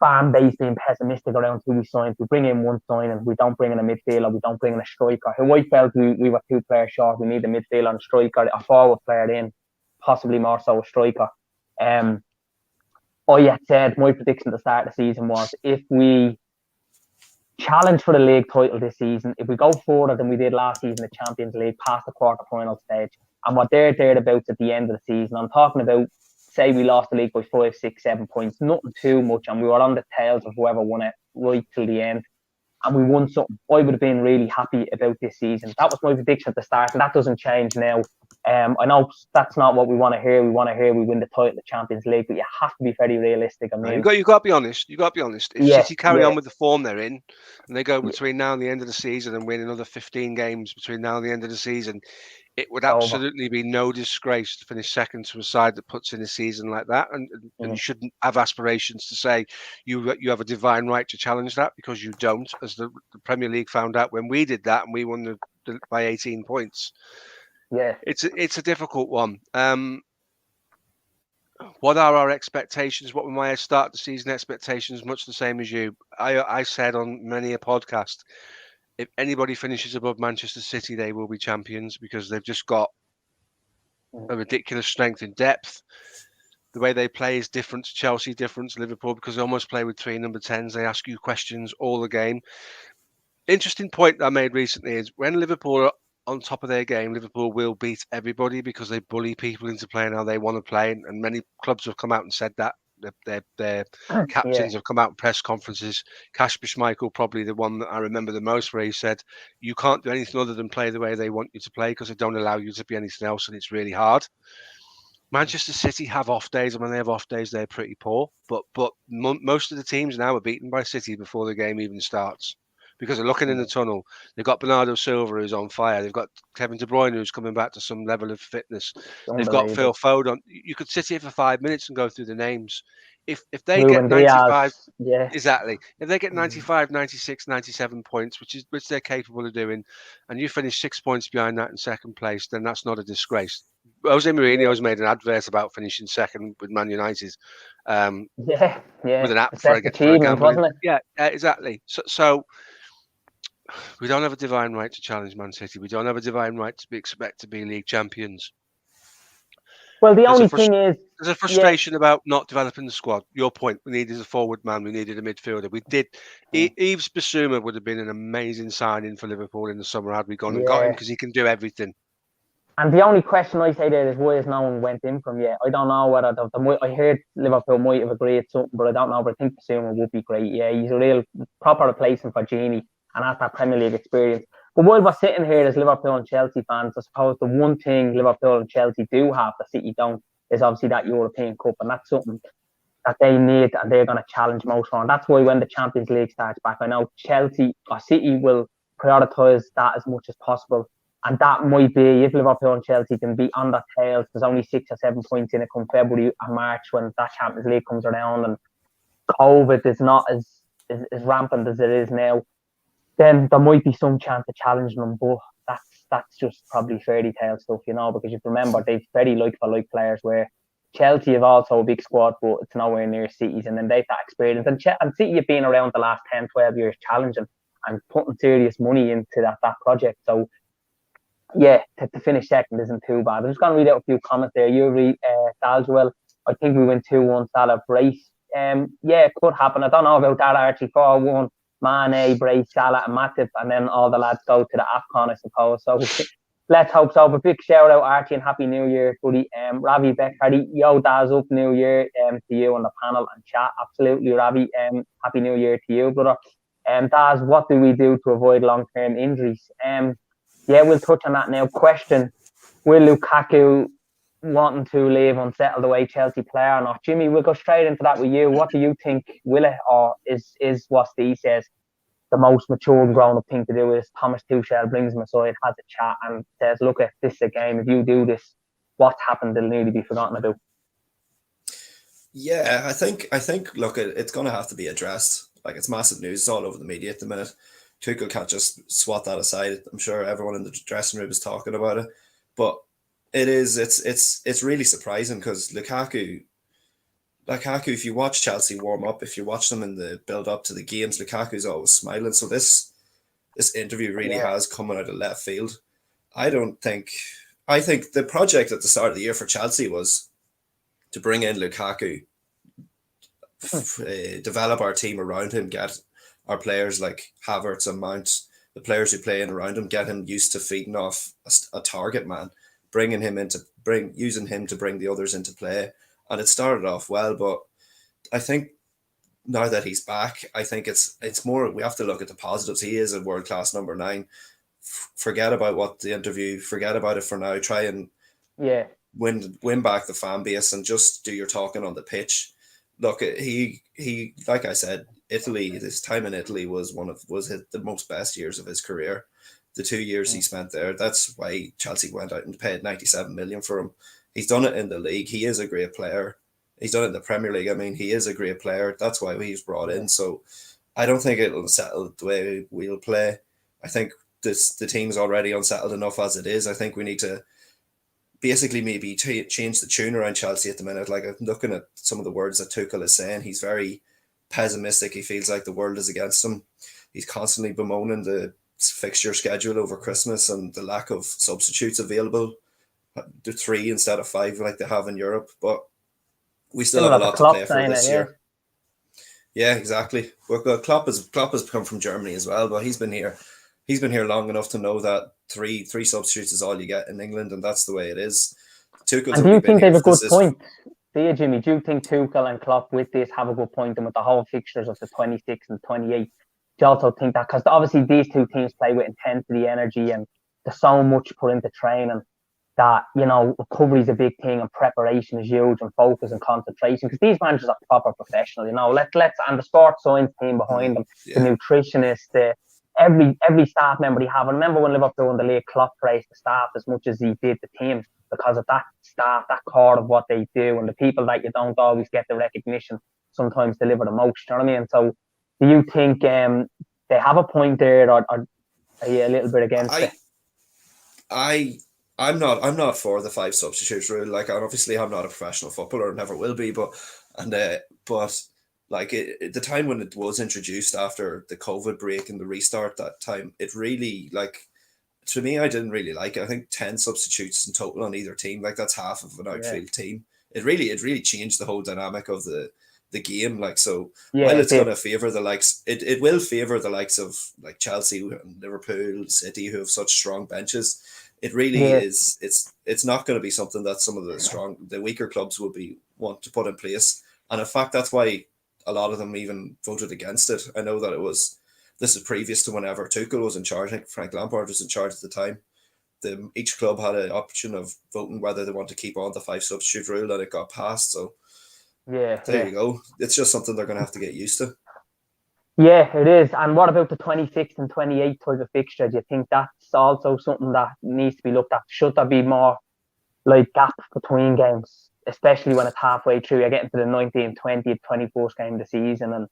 fan base being pessimistic around who we signed. We bring in one signing, we don't bring in a midfielder, we don't bring in a striker. Who I felt we were 2 players short. We need a midfielder and a striker, a forward player in, possibly more so a striker. I had said my prediction at the start of the season was, if we challenge for the league title this season, if we go further than we did last season, the Champions League, past the quarter-final stage, and what they're thereabouts at the end of the season, I'm talking about, say we lost the league by 5, 6, 7 points, nothing too much, and we were on the tails of whoever won it right till the end, and we won something, I would have been really happy about this season. That was my prediction at the start, and that doesn't change now. I know that's not what we want to hear. We want to hear we win the title of the Champions League, but you have to be very realistic. I mean, you got to be honest. If City carry on with the form they're in, and they go between now and the end of the season and win another 15 games between now and the end of the season, it would absolutely be no disgrace to finish second to a side that puts in a season like that, and you shouldn't have aspirations to say you have a divine right to challenge that, because you don't, as the Premier League found out when we did that and we won by 18 points. Yeah, it's a difficult one. What are our expectations? What were my start the season expectations? Much the same as you. I said on many a podcast, if anybody finishes above Manchester City, they will be champions, because they've just got a ridiculous strength in depth. The way they play is different to Chelsea, different to Liverpool, because they almost play with 3 number 10s. They ask you questions all the game. Interesting point I made recently is, when Liverpool are on top of their game, Liverpool will beat everybody, because they bully people into playing how they want to play. And many clubs have come out and said that. Their captains have come out in press conferences. Kasper Schmeichel, probably the one that I remember the most, where he said, you can't do anything other than play the way they want you to play, because they don't allow you to be anything else, and it's really hard. Manchester City have off days, and when they have off days, they're pretty poor. But most of the teams now are beaten by City before the game even starts, because they're looking in the tunnel. They've got Bernardo Silva who's on fire. They've got Kevin De Bruyne who's coming back to some level of fitness. They've got Phil Foden. You could sit here for 5 minutes and go through the names. If they get 95, exactly. If they get 95, 96, 97 points, which they're capable of doing, and you finish 6 points behind that in second place, then that's not a disgrace. Jose Mourinho has made an advert about finishing second with Man United. With an app for a gambling, wasn't it? Yeah, exactly. So we don't have a divine right to challenge Man City. We don't have a divine right to expect to be league champions. Well, the only thing is, there's a frustration about not developing the squad. Your point, we needed a forward man, we needed a midfielder. We did. Yves Bissouma would have been an amazing signing for Liverpool in the summer had we gone and got him, because he can do everything. And the only question I say there is, why has no one went in from yet? I don't know whether I heard Liverpool might have agreed something, but I don't know. But I think Bissouma would be great. Yeah, he's a real proper replacement for Gini, and has that Premier League experience. But while we're sitting here as Liverpool and Chelsea fans, I suppose the one thing Liverpool and Chelsea do have that City don't is obviously that European Cup, and that's something that they need, and they're going to challenge most for. And that's why when the Champions League starts back, I know Chelsea or City will prioritise that as much as possible. And that might be, if Liverpool and Chelsea can be on their tails, there's only 6 or 7 points in it come February and March when that Champions League comes around and COVID is not as rampant as it is now, then there might be some chance of challenging them. But that's just probably fairy tale stuff, because you remember they've very like-for-like players, where Chelsea have also a big squad, but it's nowhere near City's, and then they've that experience. And City have been around the last 10, 12 years challenging and putting serious money into that project. So, yeah, to finish second isn't too bad. I'm just going to read out a few comments there. You read Dalgewell. I think we went 2-1 Salah, Brace. Yeah, it could happen. I don't know about that, Archie. 4-1 Mane, Brace, Salah and Matip, and then all the lads go to the AFCON, I suppose. So let's hope so. But big shout out, Archie, and Happy New Year, buddy. Ravi Beckhardy, yo, Daz, up New Year to you on the panel and chat. Absolutely, Ravi. Happy New Year to you, brother. Daz, what do we do to avoid long-term injuries? Yeah, we'll touch on that now. Question, will Lukaku wanting to leave unsettled the way Chelsea player or not? Jimmy, we'll go straight into that with you. What do you think? Will it, or is what Steve says the most mature and grown-up thing to do? Is Thomas Tuchel brings him aside, has a chat and says, look, if this is a game, if you do this, what's happened, they'll nearly be forgotten about. Yeah, I think look, it's going to have to be addressed. Like, it's massive news. It's all over the media at the minute. Tuchel can't just swat that aside. I'm sure everyone in the dressing room is talking about it, but it's really surprising, because Lukaku, if you watch Chelsea warm up, if you watch them in the build up to the games, Lukaku's always smiling. So this interview really has coming out of left field. I think the project at the start of the year for Chelsea was to bring in Lukaku, develop our team around him, get our players like Havertz and Mount, the players who play in around him, get him used to feeding off a target man, using him to bring the others into play. And it started off well, but I think now that he's back, I think it's more, we have to look at the positives. He is a world-class number 9. Forget about what the interview, forget about it for now. Try and win back the fan base and just do your talking on the pitch. Look, he like I said, Italy, his time in Italy was the most best years of his career. The 2 years he spent there, that's why Chelsea went out and paid 97 million for him. He's done it in the league. He is a great player. He's done it in the Premier League. I mean, he is a great player. That's why he's brought in. So I don't think it'll settle the way we'll play. I think the team's already unsettled enough as it is. I think we need to basically maybe change the tune around Chelsea at the minute. Like, I'm looking at some of the words that Tuchel is saying. He's very pessimistic. He feels like the world is against him. He's constantly bemoaning the fixture schedule over Christmas and the lack of substitutes available, the 3 instead of 5 like they have in Europe. But we still have a lot to play for this year. Yeah, exactly. Well, Klopp has come from Germany as well, but he's been here long enough to know that three substitutes is all you get in England, and that's the way it is. Tuchel's, and do you think they have a good point? Do you, Jimmy? Do you think Tuchel and Klopp with this have a good point, and with the whole fixtures of the 26th and 28th? Do you also think that, because obviously these two teams play with intensity, energy, and there's so much put into training that, recovery is a big thing and preparation is huge and focus and concentration, because these managers are proper professional, let's and the sports science team behind them, the nutritionist, every staff member they have. I remember when Liverpool won the league, Klopp praised the staff as much as he did the team because of that staff, that core of what they do, and the people that you don't always get the recognition sometimes deliver the most. You know what I mean? So, do you think they have a point there, or are you a little bit against it? I'm not for the 5 substitutes rule. Like, obviously, I'm not a professional footballer, never will be. But like the time when it was introduced after the COVID break and the restart, that time, it really, like, to me, I didn't really like it. I think 10 substitutes in total on either team, like, that's half of an outfield team. It really changed the whole dynamic of the game. Like, so while it's going to favour the likes, it will favour the likes of like Chelsea and Liverpool, City, who have such strong benches. It really is. It's not going to be something that some of the weaker clubs will want to put in place. And in fact, that's why a lot of them even voted against it. I know that this is previous to whenever Tuchel was in charge. I think Frank Lampard was in charge at the time. Each club had an option of voting whether they want to keep on the 5 substitute rule, and it got passed. So there you go. It's just something they're going to have to get used to. Yeah, it is. And what about the 26th and 28th type of fixture? Do you think that's also something that needs to be looked at? Should there be more like gap between games, especially when it's halfway through? You're getting to the 19th, 20th, 21st game of the season, and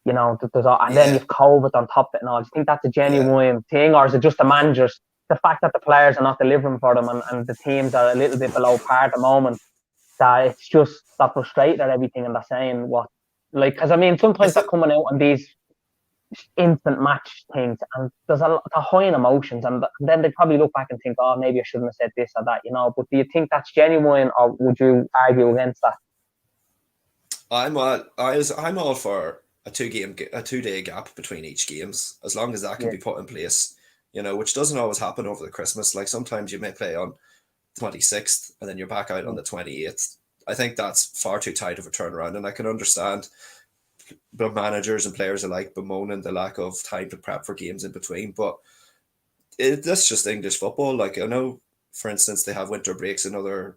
you know then you've COVID on top of it and all. Do you think that's a genuine thing, or is it just the managers? The fact that the players are not delivering for them, and the teams are a little bit below par at the moment, that it's just that frustrated at everything, and they're saying what, like, because I mean, sometimes they're coming out on these instant match things, and there's a high in emotions, and then they probably look back and think, oh, maybe I shouldn't have said this or that, you know. But do you think that's genuine, or would you argue against that? I'm all for a 2-day gap between each games, as long as that can be put in place, you know, which doesn't always happen over the Christmas. Like, sometimes you may play on 26th and then you're back out on the 28th. I think that's far too tight of a turnaround, and I can understand the managers and players alike bemoaning the lack of time to prep for games in between. But that's just English football. Like, I know, for instance, they have winter breaks in other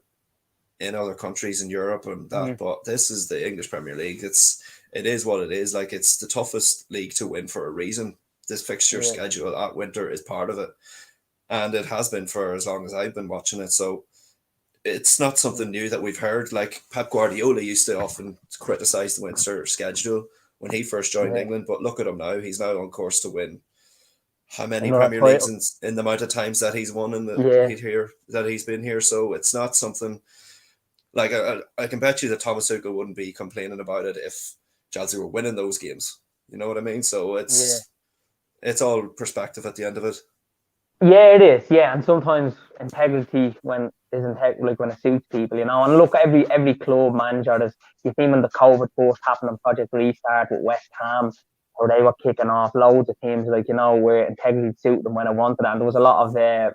countries in Europe and that, but this is the English Premier League. It is what it is. Like, it's the toughest league to win for a reason. This fixture schedule at winter is part of it, and it has been for as long as I've been watching it. So it's not something new that we've heard. Like, Pep Guardiola used to often criticize the winter schedule when he first joined England, but look at him now. He's now on course to win how many Premier Leagues in the amount of times that he's won that he's been here. So it's not something like, I can bet you that Thomas Tuchel wouldn't be complaining about it if Chelsea were winning those games. You know what I mean? So it's all perspective at the end of it. Yeah, it is. Yeah, and sometimes integrity when it suits people, you know. And look, every club manager, you see when the COVID post happened on Project Restart with West Ham, or they were kicking off loads of teams, like, you know, where integrity suited them when I wanted it, and there was a lot of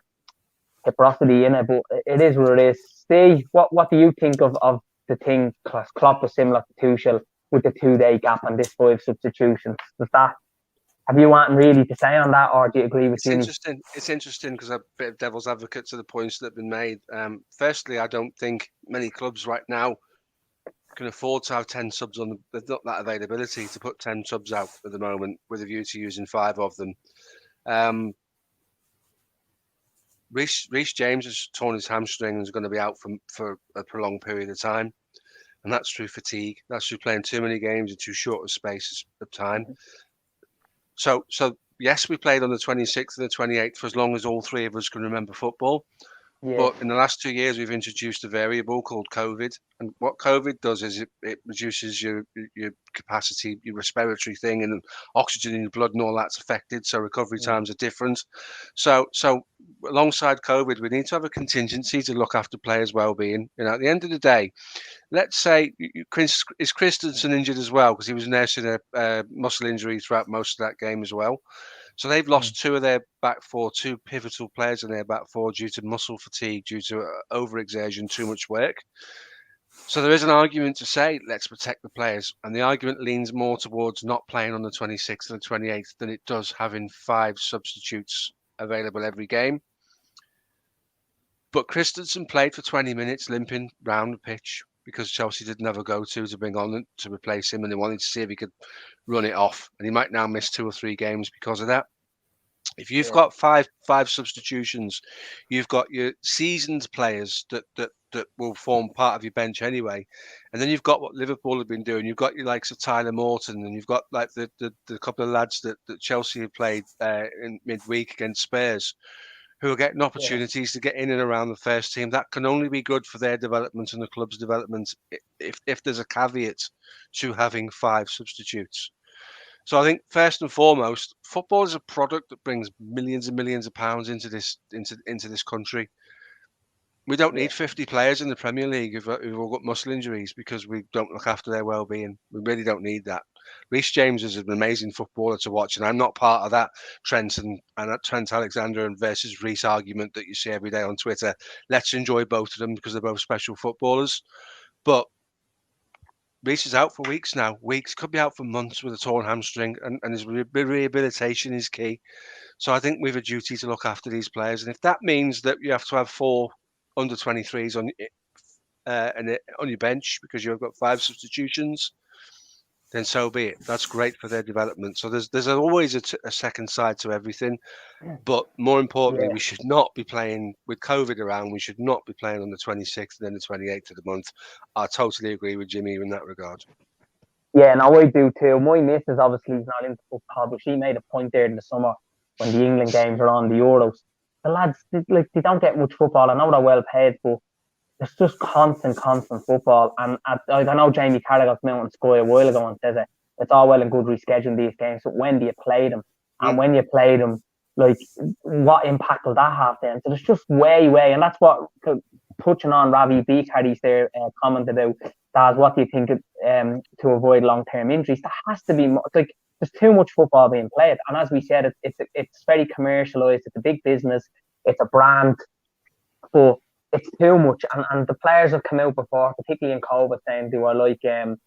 hypocrisy in it. But it is what it is. Steve, what do you think of the thing? Klopp was similar to Tuchel with the 2-day gap and this 5 substitutions. Have you want really to say on that, or do you agree with me? It's interesting because I'm a bit of devil's advocate to the points that have been made. Firstly, I don't think many clubs right now can afford to have 10 subs on. There's not that availability to put 10 subs out at the moment with a view to using 5 of them. Reece James has torn his hamstring and is going to be out for a prolonged period of time. And that's through fatigue. That's through playing too many games in too short a space of time. So yes, we played on the 26th and the 28th for as long as all 3 of us can remember football. Yeah. But in the last 2 years, we've introduced a variable called COVID. And what COVID does is it reduces your capacity, your respiratory thing, and oxygen in your blood and all that's affected. So recovery times are different. So alongside COVID, we need to have a contingency to look after players' well-being. You know, at the end of the day, let's say is Christensen injured as well, because he was nursing a muscle injury throughout most of that game as well. So they've lost 2 of their back 4, 2 pivotal players in their back 4 due to muscle fatigue, due to overexertion, too much work. So there is an argument to say, let's protect the players. And the argument leans more towards not playing on the 26th and the 28th than it does having 5 substitutes available every game. But Christensen played for 20 minutes limping round the pitch because Chelsea didn't have a go-to to bring on to replace him, and they wanted to see if he could run it off. And he might now miss 2 or 3 games because of that. If you've got five substitutions, you've got your seasoned players that will form part of your bench anyway, and then you've got what Liverpool have been doing. You've got your likes of Tyler Morton, and you've got like the couple of lads that Chelsea have played in midweek against Spurs, who are getting opportunities to get in and around the first team. That can only be good for their development and the club's development if there's a caveat to having 5 substitutes. So I think first and foremost, football is a product that brings millions and millions of pounds into this country. We don't need 50 players in the Premier League who've all got muscle injuries because we don't look after their well-being. We really don't need that. Reece James is an amazing footballer to watch, and I'm not part of that Trent Alexander and versus Reece argument that you see every day on Twitter. Let's enjoy both of them because they're both special footballers. But Reece is out for weeks now. Could be out for months with a torn hamstring, and his rehabilitation is key. So I think we have a duty to look after these players, and if that means that you have to have 4 under 23s on your bench because you've got 5 substitutions, then so be it. That's great for their development. So there's always a second side to everything. But more importantly, we should not be playing with COVID around. We should not be playing on the 26th and then the 28th of the month. I totally agree with Jimmy in that regard. Yeah, no, I do too. My missus obviously is not into football, but she made a point there in the summer when the England games are on, the Euros. The lads, they don't get much football. I know they're well paid, but it's just constant football. And I know Jamie Carragher came out on Sky a while ago and says it's all well and good rescheduling these games, but when do you play them? And when you play them, like, what impact will that have then? So there's just way, and that's what, touching on Ravi Beekhardy's there comment about, Daz, what do you think to avoid long-term injuries? There has to be, like, there's too much football being played. And as we said, it's very commercialised, it's a big business, it's a brand, but it's too much. And the players have come out before, particularly in COVID, saying do I like do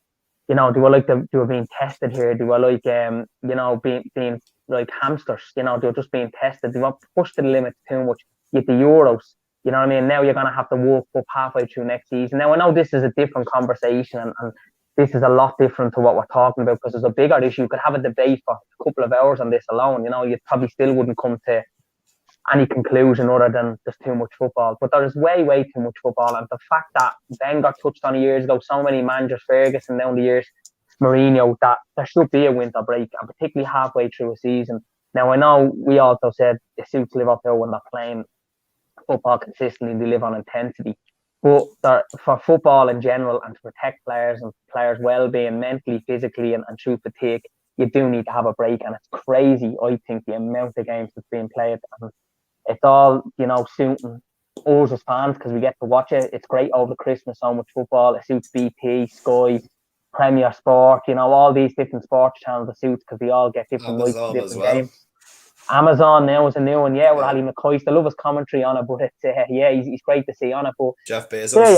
I being tested here? Do I like being like hamsters? They're just being tested. Do I push to the limits too much? You get the Euros. You know what I mean? Now you're gonna have to walk up halfway through next season. Now I know this is a different conversation and this is a lot different to what we're talking about because there's a bigger issue. You could have a debate for a couple of hours on this alone. You probably still wouldn't come to any conclusion other than there's too much football. But there is way too much football. And the fact that Wenger touched on years ago, so many managers, Ferguson down the years, Mourinho, that there should be a winter break, and particularly halfway through a season. Now, I know we also said it suits Liverpool when they're playing football consistently, they live on intensity. But for football in general and to protect players and players' well-being mentally, physically and through fatigue, you do need to have a break. And it's crazy, I think, the amount of games that's being played. And it's all, suiting us as fans because we get to watch it. It's great over Christmas, so much football. It suits BT, Sky, Premier Sport, all these different sports channels. It suits because we all get different rights to different games. Amazon now is a new one. Yeah, with Ali McCoy. I love his commentary on it, but it's he's great to see on it. But Jeff Bezos,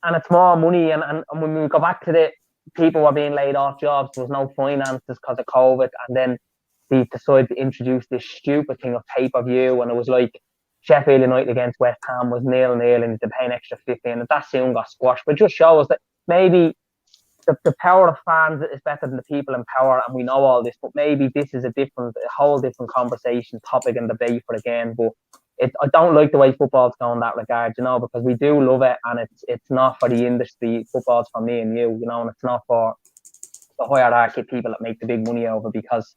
and it's more money. And when we go back to the people were being laid off jobs, there was no finances because of COVID, and then they decided to introduce this stupid thing of pay-per-view, and it was like Sheffield United against West Ham was 0-0 and they pay an extra 15, and that soon got squashed. But it just shows that maybe the power of fans is better than the people in power, and we know all this, but maybe this is a whole different conversation, topic and debate for again. But I don't like the way football's going in that regard, because we do love it, and it's not for the industry. Football's for me and you, and it's not for the hierarchy people that make the big money over, because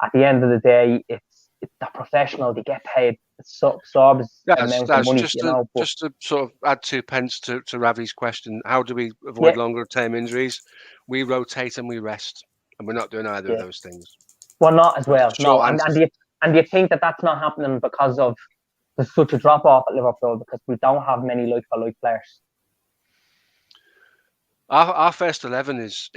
at the end of the day, it's the professional, they get paid. It's absorbs the amount of money, just to sort of add 2 pence to Ravi's question, how do we avoid longer term injuries? We rotate and we rest, and we're not doing either of those things. Well, not as well. No, and do you think that that's not happening because of there's such a drop off at Liverpool because we don't have many like for like players? Our first 11 is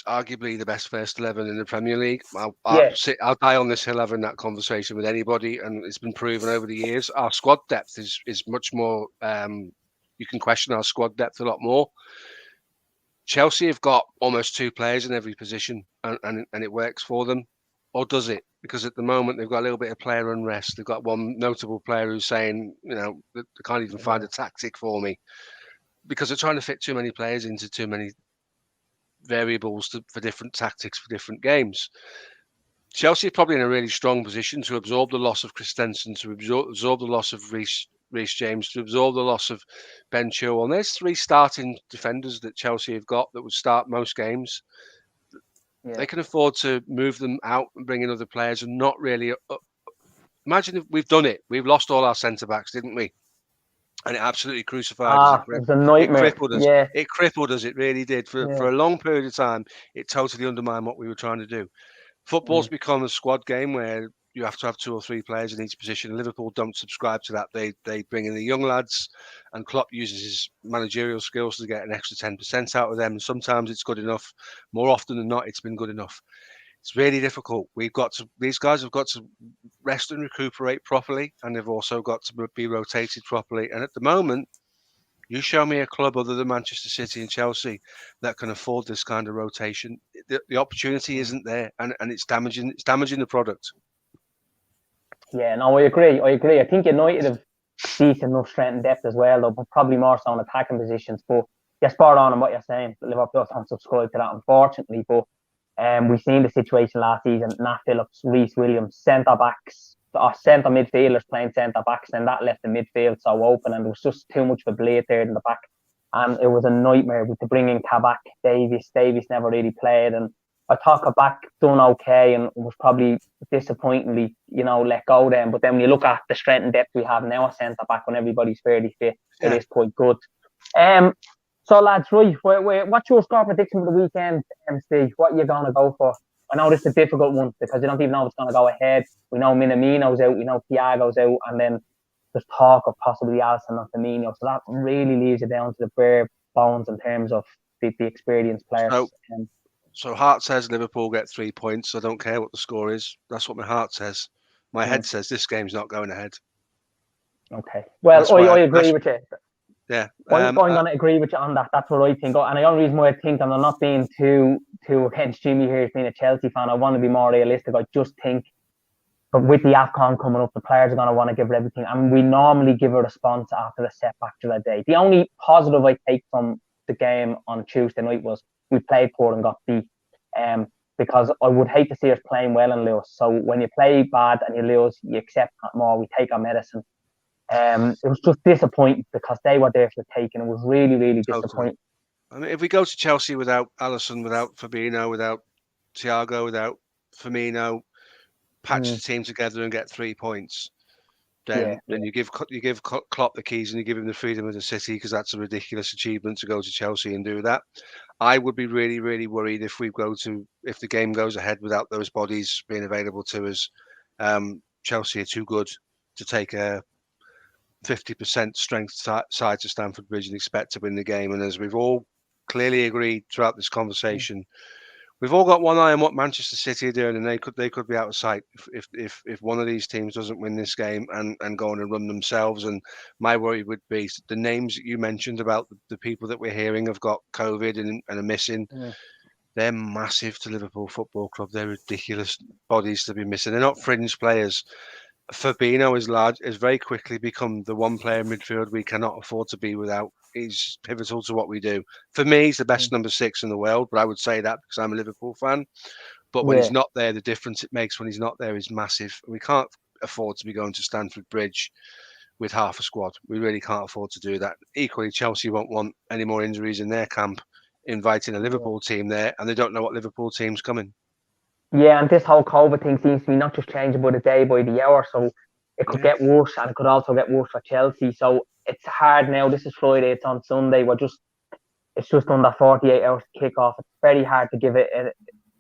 arguably the best first 11 in the Premier League. I'll die on this hill having that conversation with anybody, and it's been proven over the years. Our squad depth is much more. You can question our squad depth a lot more. Chelsea have got almost 2 players in every position, and it works for them, or does it? Because at the moment they've got a little bit of player unrest. They've got one notable player who's saying, they can't even find a tactic for me, because they're trying to fit too many players into too many variables for different tactics for different games. Chelsea are probably in a really strong position to absorb the loss of Christensen, to absorb the loss of Reece James, to absorb the loss of Ben Chilwell. And there's 3 starting defenders that Chelsea have got that would start most games. Yeah. They can afford to move them out and bring in other players and not really... Imagine if we've done it. We've lost all our centre-backs, didn't we? And it absolutely crucified us. It was a nightmare. It crippled us. Yeah. It crippled us. It really did. For a long period of time, it totally undermined what we were trying to do. Football's become a squad game where you have to have 2 or 3 players in each position. Liverpool don't subscribe to that. They bring in the young lads, and Klopp uses his managerial skills to get an extra 10% out of them. And sometimes it's good enough. More often than not, it's been good enough. It's really difficult. These guys have got to rest and recuperate properly, and they've also got to be rotated properly. And at the moment, you show me a club other than Manchester City and Chelsea that can afford this kind of rotation. The opportunity isn't there, and it's damaging the product. Yeah, no, I agree. I think United have decent enough strength and depth as well, though, but probably more so in attacking positions. But you're spot on what you're saying. Liverpool don't subscribe to that, unfortunately. But we've seen the situation last season. Nat Phillips, Reece Williams, centre midfielders playing centre backs, and that left the midfield so open, and there was just too much of a blade there in the back, and it was a nightmare to bring in Kabak. Davies never really played, and I thought Kabak done okay, and was probably disappointingly, let go then. But then when you look at the strength and depth we have now at centre back, when everybody's fairly fit, it is quite good. So lads, right, what's your score prediction for the weekend, Steve? What are you going to go for? I know this is a difficult one because you don't even know if it's going to go ahead. We know Minamino's out, we know Thiago's out, and then there's talk of possibly Alisson or Firmino. So that really leaves you down to the bare bones in terms of the experienced players. So heart says Liverpool get 3 points. I don't care what the score is. That's what my heart says. My head says this game's not going ahead. Okay. Well, I agree with you. Yeah, I'm going to agree with you on that. That's what I think. And the only reason why I think, and I'm not being too against Jimmy here as being a Chelsea fan, I want to be more realistic. I just think, but with the AFCON coming up, the players are going to want to give everything, and we normally give a response after a setback to that day. The only positive I take from the game on Tuesday night was we played poor and got beat. Because I would hate to see us playing well and lose. So when you play bad and you lose, you accept that more. We take our medicine. It was just disappointing because they were there for the taking. It was really, really disappointing. I mean, if we go to Chelsea without Alisson, without Fabinho, without Thiago, without Firmino, patch the team together and get 3 points, then you give Klopp the keys and you give him the freedom of the city, because that's a ridiculous achievement to go to Chelsea and do that. I would be really, really worried if the game goes ahead without those bodies being available to us. Chelsea are too good to take a 50% strength side to Stamford Bridge and expect to win the game. And as we've all clearly agreed throughout this conversation, we've all got one eye on what Manchester City are doing, and they could be out of sight if one of these teams doesn't win this game and go on and run themselves. And my worry would be the names that you mentioned about the people that we're hearing have got COVID and are missing. They're massive to Liverpool Football Club. They're ridiculous bodies to be missing. They're not fringe players. Fabinho is very quickly become the one player in midfield we cannot afford to be without. He's pivotal to what we do. For me, he's the best number 6 in the world, but I would say that because I'm a Liverpool fan. But when he's not there, the difference it makes when he's not there is massive. We can't afford to be going to Stamford Bridge with half a squad. We really can't afford to do that. Equally, Chelsea won't want any more injuries in their camp, inviting a Liverpool team there, and they don't know what Liverpool team's coming. Yeah, and this whole COVID thing seems to be not just changing by the day, by the hour. So it could get worse, and it could also get worse for Chelsea. So it's hard now. This is Friday. It's on Sunday. It's just under 48 hours to kick off. It's very hard to give it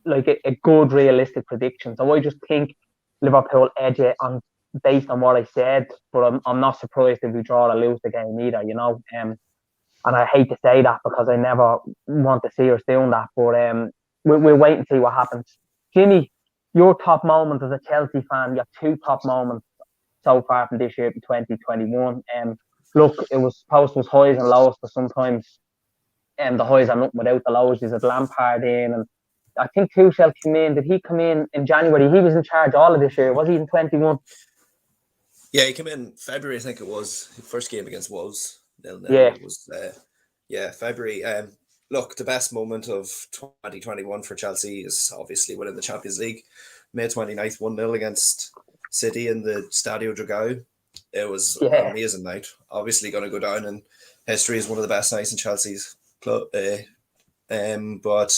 a good, realistic prediction. So I just think Liverpool edge it based on what I said. But I'm not surprised if we draw or lose the game either. And I hate to say that because I never want to see us doing that. But we'll wait and see what happens. Jimmy, your top moment as a Chelsea fan, your 2 top moments so far from this year in 2021. Look, it was highs and lows, but sometimes the highs are nothing without the lows. There's a Lampard in, and I think Tuchel came in. Did he come in January? He was in charge all of this year. Was he in 21? Yeah, he came in February, I think it was. First game against Wolves. It was February. look, the best moment of 2021 for Chelsea is obviously winning the Champions League. May 29th, 1-0 against City in the Stadio Dragao. It was an amazing night. Obviously going to go down in history as one of the best nights in Chelsea's club. But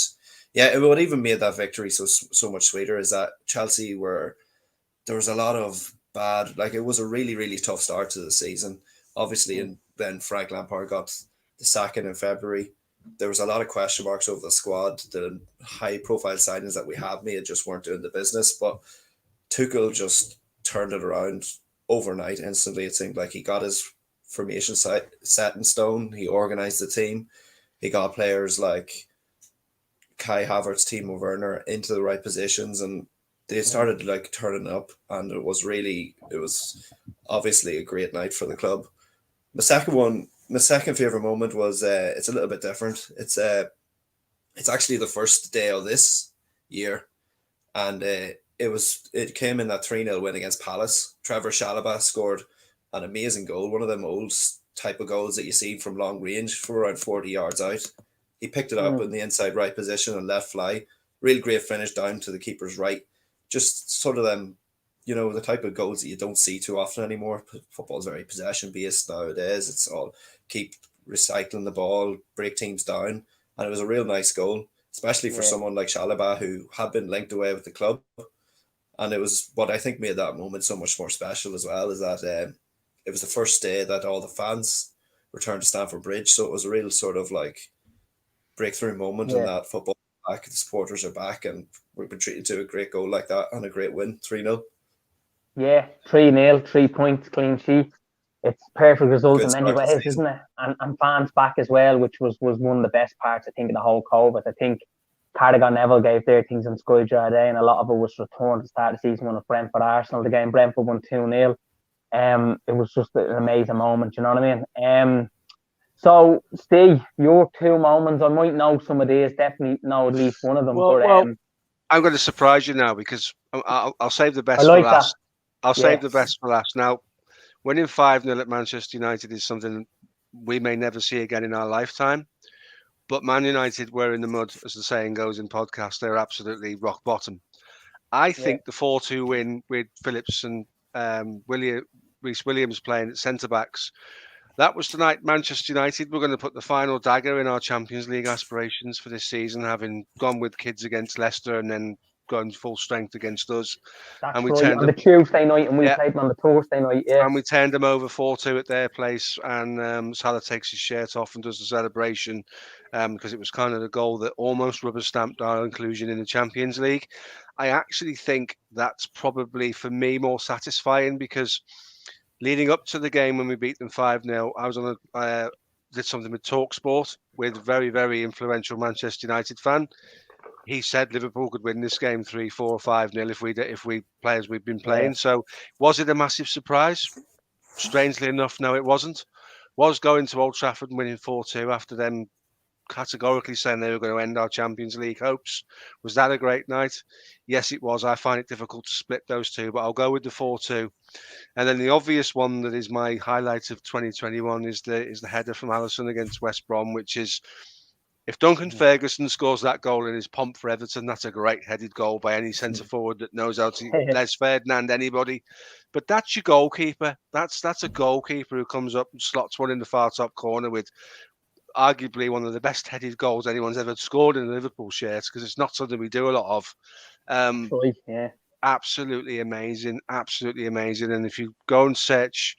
yeah, what even made that victory so much sweeter is that Chelsea there was a lot of bad, like it was a really, really tough start to the season. Obviously, and then Frank Lampard got the sacking in February. There was a lot of question marks over the squad. The high profile signings that we have made just weren't doing the business. But Tuchel just turned it around overnight, instantly. It seemed like he got his formation set in stone. He organized the team. He got players like Kai Havertz, Timo Werner into the right positions, and they started like turning up. And it was obviously a great night for the club. My second favorite moment was it's a little bit different. It's actually the first day of this year, and it came in that 3-0 win against Palace. Trevor Chalobah scored an amazing goal, one of them old type of goals that you see from long range from around 40 yards out. He picked it up in the inside right position and left fly. Real great finish down to the keeper's right. Just sort of them, the type of goals that you don't see too often anymore. Football's very possession based nowadays. It's all keep recycling the ball, break teams down. And it was a real nice goal, especially for someone like Chalobah who had been linked away with the club. And it was what I think made that moment so much more special as well, is that it was the first day that all the fans returned to Stamford Bridge. So it was a real sort of like breakthrough moment in that football back. The supporters are back, and we've been treated to a great goal like that and a great win, 3-0. Yeah, 3-0, 3 points, clean sheet. It's perfect result in many ways, isn't it? And fans back as well, which was one of the best parts, I think, of the whole COVID. I think Cardigan Neville gave their things on Sky Day, and a lot of it was returned to start the season with Brentford Arsenal. The game Brentford won 2-0. It was just an amazing moment, you know what I mean? So, Steve, your 2 moments, I might know some of these, definitely know at least one of them. Well, I'm going to surprise you now, because I'll save the best for last. I'll save the best for last. Now, winning 5-0 at Manchester United is something we may never see again in our lifetime. But Man United were in the mud, as the saying goes in podcasts. They're absolutely rock bottom. I think the 4-2 win with Phillips and Reece Williams playing at centre-backs, that was tonight. Manchester United were going to put the final dagger in our Champions League aspirations for this season, having gone with kids against Leicester and then gone full strength against us. That's and we right, on the Tuesday night, and we played them on the Thursday night. Yeah, and we turned them over 4-2 at their place, and Salah takes his shirt off and does the celebration, because it was kind of the goal that almost rubber stamped our inclusion in the Champions League. I actually think that's probably, for me, more satisfying, because leading up to the game when we beat them 5-0, I was on did something with TalkSport with a very, very influential Manchester United fan. He said Liverpool could win this game 3-4 or 5-0 if we play as we've been playing. Yeah. So was it a massive surprise? Strangely enough, no, it wasn't. Was going to Old Trafford and winning 4-2 after them categorically saying they were going to end our Champions League hopes. Was that a great night? Yes, it was. I find it difficult to split those two, but I'll go with the 4-2. And then the obvious one that is my highlight of 2021 is the header from Alisson against West Brom, which is, if Duncan Ferguson scores that goal in his pomp for Everton, that's a great headed goal by any centre forward that knows how to Les Ferdinand anybody. But that's your goalkeeper. That's a goalkeeper who comes up and slots one in the far top corner with arguably one of the best headed goals anyone's ever scored in a Liverpool shirt, because it's not something we do a lot of. Absolutely amazing, absolutely amazing. And if you go and search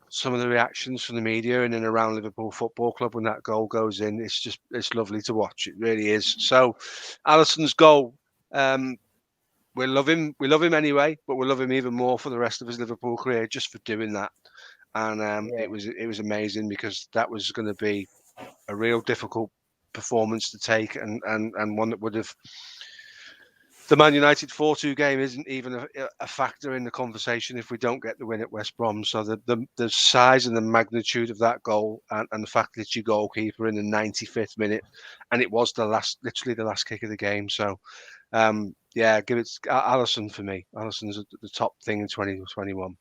some of the reactions from the media in and around Liverpool Football Club when that goal goes in, it's lovely to watch. It really is. So Alisson's goal, we love him anyway, but we love him even more for the rest of his Liverpool career just for doing that. And it was amazing, because that was going to be a real difficult performance to take, and one that would have. The Man United 4-2 game isn't even a factor in the conversation if we don't get the win at West Brom. So the size and the magnitude of that goal, and the fact that it's your goalkeeper in the 95th minute, and it was literally the last kick of the game. So, give it Alisson for me. Alisson's the top thing in 2021.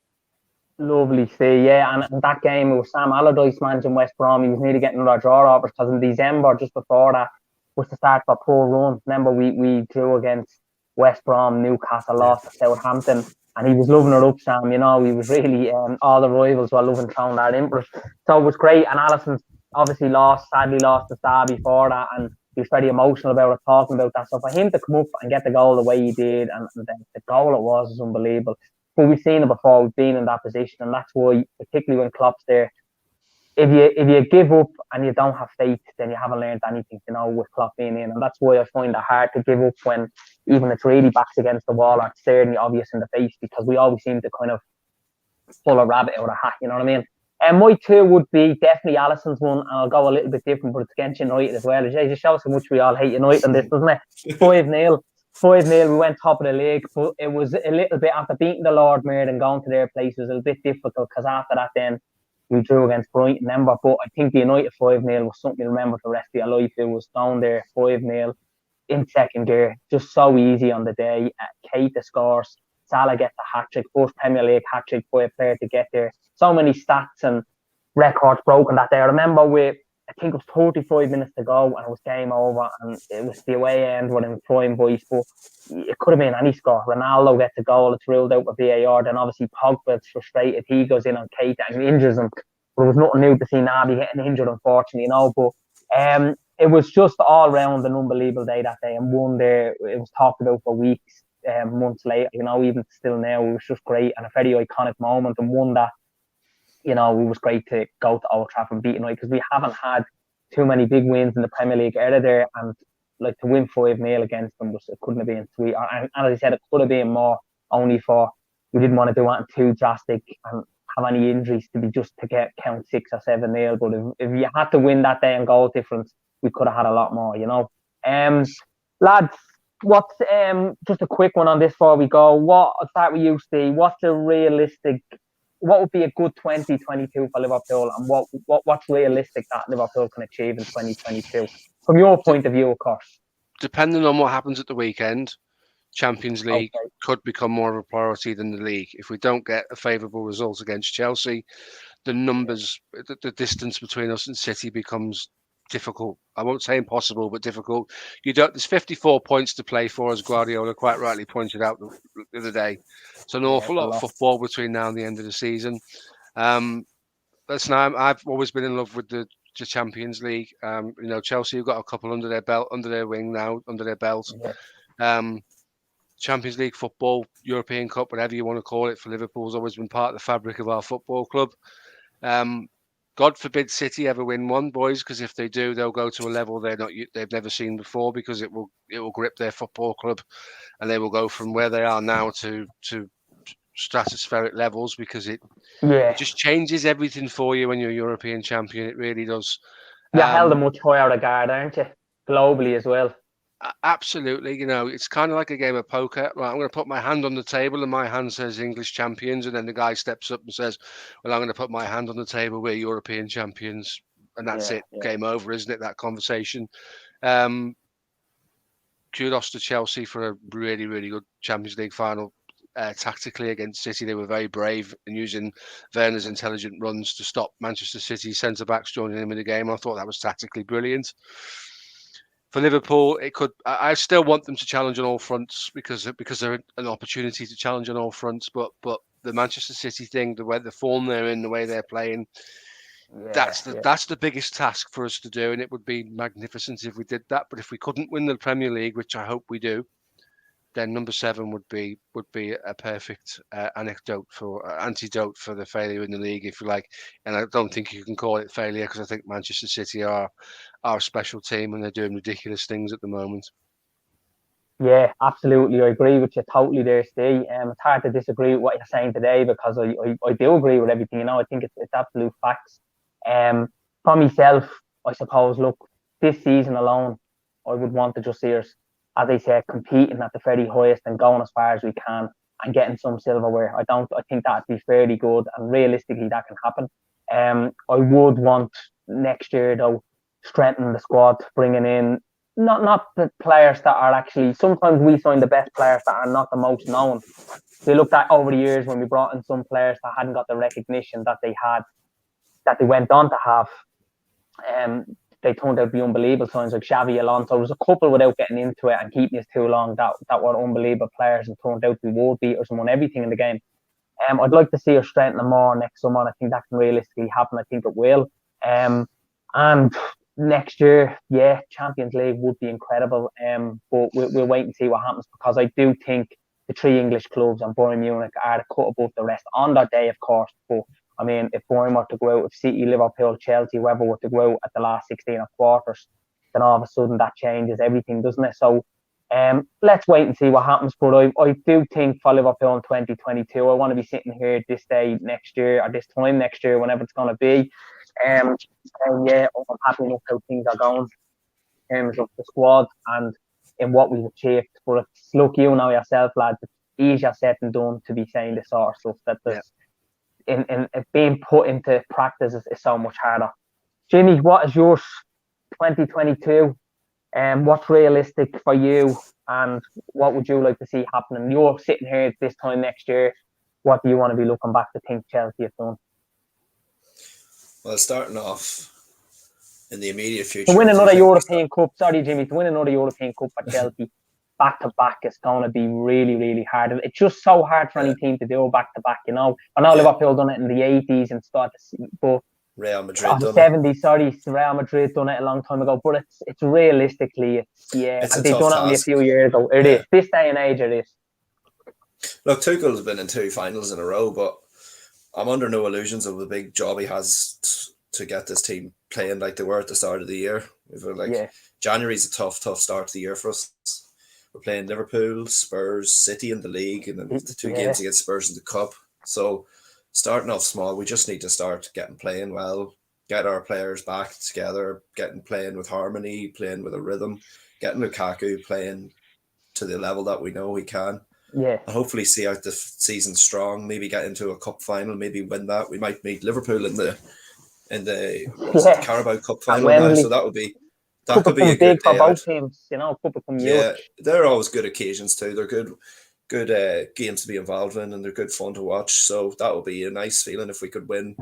Lovely, see, yeah, and that game it was Sam Allardyce managing West Brom. He was nearly getting another draw offers because in December, just before that, was the start of a poor run. Remember, we drew against West Brom, Newcastle, Yeah. lost to Southampton, and he was loving it up, Sam. You know, he was really all the rivals were loving throwing that in. But so it was great. And Alisson obviously sadly lost the star before that, and he was very emotional about it, talking about that. So for him to come up and get the goal the way he did, and the goal it was unbelievable. But we've seen it before. We've been in that position, and that's why, particularly when Klopp's there, if you give up and you don't have faith, then you haven't learned anything. You know, with Klopp being in, and that's why I find it hard to give up when even it's really backs against the wall or it's certainly obvious in the face, because we always seem to kind of pull a rabbit out of a hat. You know what I mean? And my two would be definitely Alisson's one, and I'll go a little bit different, but it's against United as well. It just shows how much we all hate United on this, doesn't it? 5-0. 5-0, we went top of the league, but it was a little bit after beating the Lord Mayor and going to their place. It was a little bit difficult because after that, then we drew against Brighton. Remember, but I think the United 5-0 was something you remember for the rest of your life. It was down there 5-0 in second gear, just so easy on the day. Keita scores, Salah gets a hat trick, first Premier League hat trick for a player to get there. So many stats and records broken that day. I remember I think it was 35 minutes to go and it was game over, and it was the away end running prime voice, but it could have been any score. Ronaldo gets a goal, it's ruled out with VAR, then obviously Pogba's frustrated, he goes in on Keita and injures him. But it was nothing new to see Naby getting injured, unfortunately, you know. But it was just all round an unbelievable day that day, and one there, it was talked about for weeks, months later, you know, even still now, it was just great and a very iconic moment, and one that, you know, it was great to go to Old Trafford and beat United, because we haven't had too many big wins in the Premier League era there, and like to win 5-0 against them, it couldn't have been sweet. And as I said, it could have been more, only for we didn't want to do anything too drastic and have any injuries to be just to get count 6 or 7-0. But if you had to win that day in goal difference, we could have had a lot more, you know. Lads, what's just a quick one on this before we go. I'll start with you, Steve. What's a realistic, what would be a good 2022 for Liverpool, and what's realistic that Liverpool can achieve in 2022 from your point of view, of course? Depending on what happens at the weekend, Champions League could become more of a priority than the league. If we don't get a favourable result against Chelsea, the numbers, the distance between us and City becomes difficult. I won't say impossible, but difficult. There's 54 points to play for, as Guardiola quite rightly pointed out the other day. It's an awful lot of football between now and the end of the season. Listen, I've always been in love with the Champions League. You know, Chelsea have got a couple under their wing now, under their belt. Champions League football, European Cup, whatever you want to call it, for Liverpool has always been part of the fabric of our football club. God forbid City ever win one, boys, because if they do, they'll go to a level they've never seen before, because it will grip their football club, and they will go from where they are now to stratospheric levels, because it just changes everything for you when you're a European champion. It really does. You're held a much higher regard, aren't you? Globally as well. Absolutely. You know, it's kind of like a game of poker. Right, I'm going to put my hand on the table, and my hand says English champions, and then the guy steps up and says, well, I'm going to put my hand on the table, we're European champions, and that's it. Game over, isn't it, that conversation? Kudos to Chelsea for a really, really good Champions League final. Tactically against City, they were very brave in using Werner's intelligent runs to stop Manchester City centre-backs joining him in the game. I thought that was tactically brilliant. For Liverpool, I still want them to challenge on all fronts, because they're an opportunity to challenge on all fronts. But the Manchester City thing, the form they're in, the way they're playing, that's the biggest task for us to do, and it would be magnificent if we did that. But if we couldn't win the Premier League, which I hope we do, then number 7 would be a perfect antidote for the failure in the league, if you like. And I don't think you can call it failure, because I think Manchester City are a special team, and they're doing ridiculous things at the moment. Yeah, absolutely. I agree with you totally there, Steve. It's hard to disagree with what you're saying today, because I do agree with everything. You know, I think it's absolute facts. For myself, I suppose, look, this season alone, I would want to just see us, as I said, competing at the very highest and going as far as we can and getting some silverware. I think that'd be fairly good, and realistically that can happen. I would want next year, though, strengthen the squad, bringing in not the players that are actually. Sometimes we sign the best players that are not the most known. We looked at over the years when we brought in some players that hadn't got the recognition that they had, that they went on to have. They turned out to be unbelievable signs like Xavi Alonso. There was a couple without getting into it and keeping us too long that were unbelievable players and turned out to be world beaters and won everything in the game. I'd like to see us strengthen them more next summer. And I think that can realistically happen. I think it will. And next year, yeah, Champions League would be incredible. But we'll wait and see what happens, because I do think the three English clubs and Bayern Munich are the cut above the rest on that day, of course. But I mean, if Bayern were to go out, if City, Liverpool, Chelsea, whoever were to go out at the last 16 or quarters, then all of a sudden that changes everything, doesn't it? So let's wait and see what happens. But I do think for Liverpool in 2022, I want to be sitting here this day next year, or this time next year, whenever it's going to be. And yeah, I'm happy enough how things are going in terms of the squad and in what we've achieved. But look, you know yourself, lads, it's easier said than done to be saying this sort of stuff. That there's, in being put into practice is so much harder. Jimmy, what is yours 2022? What's realistic for you, and what would you like to see happening? You're sitting here this time next year. What do you want to be looking back to think Chelsea have done? Well, starting off in the immediate future, to win another European Cup. Sorry, Jimmy, to win another European Cup for Chelsea back to back is going to be really, really hard. It's just so hard for any team to do back to back. You know, I know Liverpool done it in the 80s and started, but Real Madrid done 70s. It. Sorry, Real Madrid done it a long time ago. But it's realistically, it's and they done it only a few years ago. It is this day and age. It is. Look, Tuchel's been in 2 finals in a row, but I'm under no illusions of the big job he has to get this team playing like they were at the start of the year. January's a tough start to the year for us. We're playing Liverpool, Spurs, City in the league, and then the 2 games against Spurs in the Cup. So starting off small, we just need to start getting playing well, get our players back together, playing with harmony, playing with a rhythm, getting Lukaku playing to the level that we know he can. Yeah. And hopefully see out the season strong, maybe get into a cup final, maybe win that. We might meet Liverpool in the Carabao Cup final now, so that could be a good day for both out. teams, you know, they're always good occasions too. They're good games to be involved in, and they're good fun to watch. So that would be a nice feeling if we could win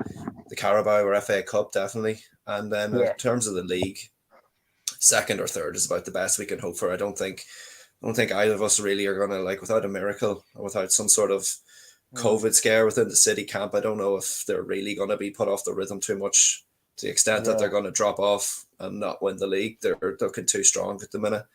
the Carabao or FA Cup, definitely. And then in terms of the league, second or third is about the best we can hope for. I don't think either of us really are gonna, like, without a miracle or without some sort of COVID scare within the City camp, I don't know if they're really gonna be put off the rhythm too much to the extent that they're gonna drop off and not win the league. They're looking too strong at the minute.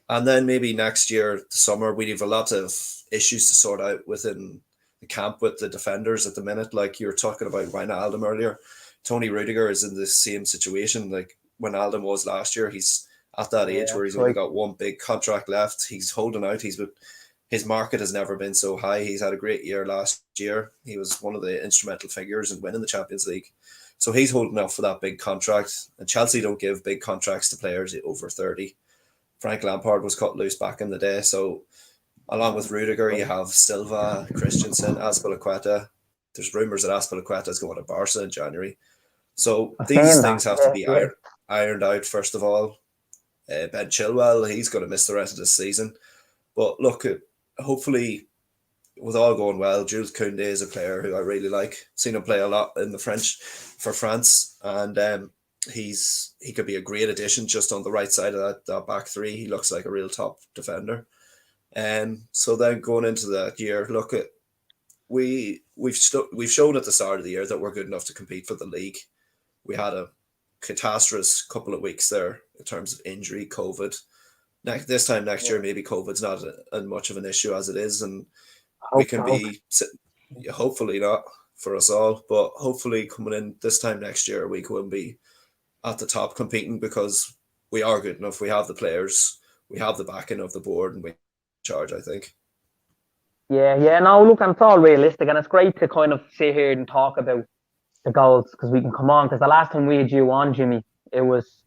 And then maybe next year, the summer, we have a lot of issues to sort out within the camp with the defenders at the minute. Like you were talking about Wijnaldum earlier, Tony Rudiger is in the same situation like Wijnaldum was last year. He's at that age where he's only got one big contract left. He's holding out. His market has never been so high. He's had a great year last year. He was one of the instrumental figures in winning the Champions League. So he's holding out for that big contract. And Chelsea don't give big contracts to players over 30. Frank Lampard was cut loose back in the day. So along with Rudiger, you have Silva, Christensen, Azpilicueta. There's rumours that Azpilicueta is going to Barca in January. So these things have to be ironed out first of all. Ben Chilwell, he's going to miss the rest of the season. But look, hopefully, with all going well, Jules Koundé is a player who I really like. Seen him play a lot in the for France, and he could be a great addition just on the right side of that back three. He looks like a real top defender. So then going into that year, look at we've shown at the start of the year that we're good enough to compete for the league. We had a catastrophic couple of weeks there in terms of injury, COVID. This time next year, maybe COVID's not as much of an issue as it is, and we can be, hopefully not for us all, but hopefully coming in this time next year, we can be at the top competing because we are good enough. We have the players, we have the backing of the board, and we're in charge, I think. Yeah. No, look, and it's all realistic, and it's great to kind of sit here and talk about the goals because we can come on. Because the last time we had you on, Jimmy, it was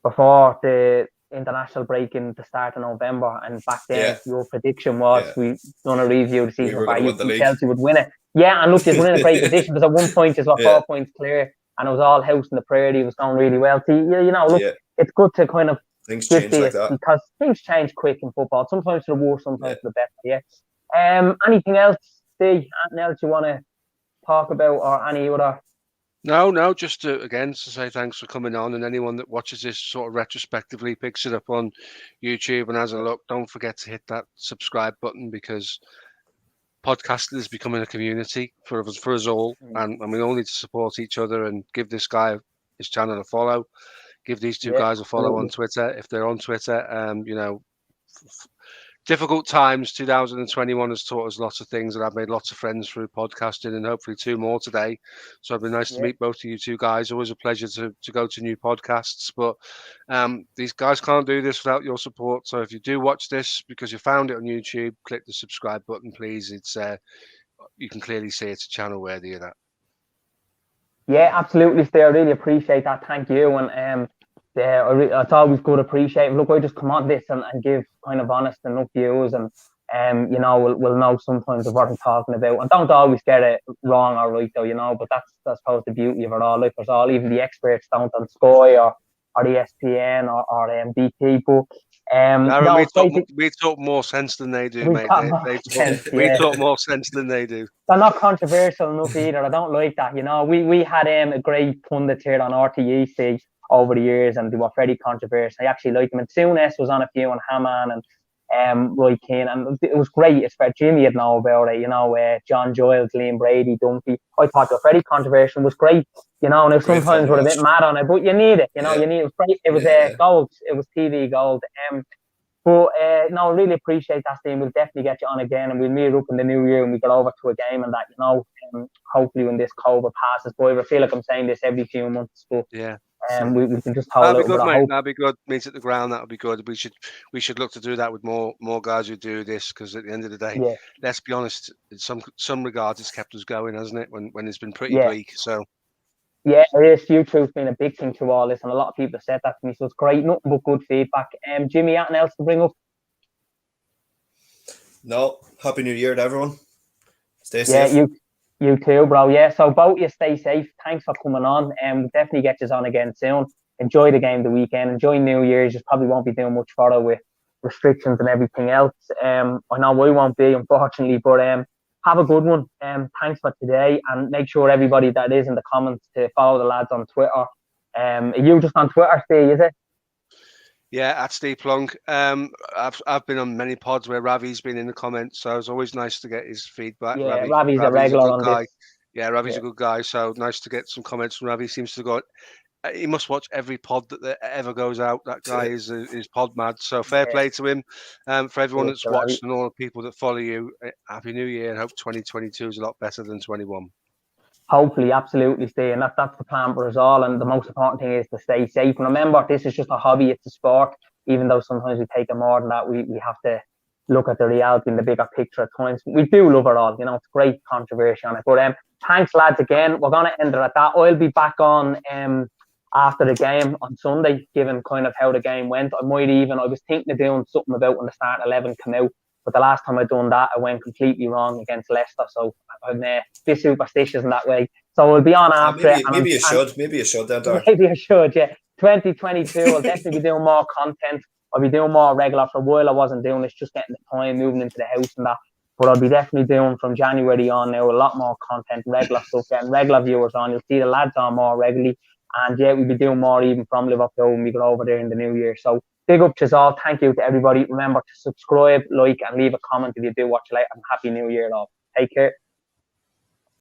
before the international break in the start of November, and back then your prediction was we done a review to see if Chelsea would win it. Yeah, and look, you were in a great position because at one point you were 4 points clear, and it was all house in the prairie. It was going really well. So, look, it's good to kind of Things change like that. Because things change quick in football. Sometimes for the worse, sometimes for the better. Yeah. Anything else, Steve? Anything else you want to talk about, or any other? No, just to say thanks for coming on, and anyone that watches this sort of retrospectively picks it up on YouTube and has a look, don't forget to hit that subscribe button, because podcasting is becoming a community for us all, and we all need to support each other and give this guy his channel a follow, give these two guys a follow on Twitter if they're on Twitter. Difficult times. 2021 has taught us lots of things, and I've made lots of friends through podcasting, and hopefully 2 more today. So it'd be nice to meet both of you two guys. Always a pleasure to go to new podcasts, but these guys can't do this without your support. So if you do watch this because you found it on YouTube, click the subscribe button, please. It's you can clearly see it's a channel worthy of that. Yeah, absolutely, Steve. I really appreciate that. Thank you. And it's always good to appreciate. Look, I just come on this and give kind of honest enough views, and we'll know sometimes of what I'm talking about, and don't always get it wrong or right though, but that's I suppose the beauty of it all. Like, there's all, even the experts don't on Sky or ESPN or BT, but we talk more sense than they do, mate. We talk more sense than they do. They're not controversial enough either. I don't like that. We had a great pundit here on RTEC over the years, and they were very controversial. I actually liked them. And Souness was on a few, and Hammond and Roy Keane, and it was great. It's where Jimmy had know about it. John Giles, Liam Brady, Dunphy. I thought they were very controversial. It was great. Now sometimes we're a bit mad on it, but you need it. You need it. It was gold. It was TV gold. But really appreciate that, Steve. We'll definitely get you on again, and we'll meet up in the new year and we get over to a game and that. Hopefully when this COVID passes by. I feel like I'm saying this every few months, but we can just hold that'd be good, mate. That'd be good. Meet at the ground. That would be good. We should look to do that with more guys who do this, because at the end of the day, let's be honest, in some regards, it's kept us going, hasn't it? When it's been pretty bleak. So yeah, it is. YouTube's been a big thing to all this, and a lot of people have said that to me. So it's great, nothing but good feedback. Jimmy, anything else to bring up? No. Happy New Year to everyone. Stay safe. Yeah, you too, bro. Yeah, so both you stay safe. Thanks for coming on, and we'll definitely get you on again soon. Enjoy the game the weekend. Enjoy New Year's. You probably won't be doing much further with restrictions and everything else. I know I won't be, unfortunately, but have a good one. Thanks for today, and make sure everybody that is in the comments to follow the lads on Twitter. Are you just on Twitter, Steve, is it? Yeah, at Ste Plunkett. I've been on many pods where Ravi's been in the comments, so it's always nice to get his feedback. Yeah, Ravi's a regular on guy. this. Yeah, Ravi's a good guy, so nice to get some comments from Ravi. Seems to go. He must watch every pod that ever goes out. That guy is pod mad. So fair play to him. For everyone that's watched and all the people that follow you, Happy New Year, and hope 2022 is a lot better than 21. Hopefully, absolutely, Steve, and that's the plan for us all. And the most important thing is to stay safe. And remember, this is just a hobby; it's a sport. Even though sometimes we take it more than that, we have to look at the reality and the bigger picture at times. We do love it all. It's great controversy on it. But thanks, lads, again. We're gonna end it at that. I'll be back on after the game on Sunday, given kind of how the game went. I was thinking of doing something about when the start 11 came out. But the last time I done that, I went completely wrong against Leicester. So I'm a bit superstitious in that way. So we'll be on after it. Maybe you should, then. Maybe I should, yeah. 2022, I'll definitely be doing more content. I'll be doing more regular. For a while, I wasn't doing this, just getting the time, moving into the house and that. But I'll be definitely doing from January on now a lot more content, regular stuff, getting regular viewers on. You'll see the lads on more regularly. And yeah, we'll be doing more even from Liverpool when we get over there in the new year. So big up to us all. Thank you to everybody. Remember to subscribe, like, and leave a comment if you do watch it later. And Happy New Year all. Take care.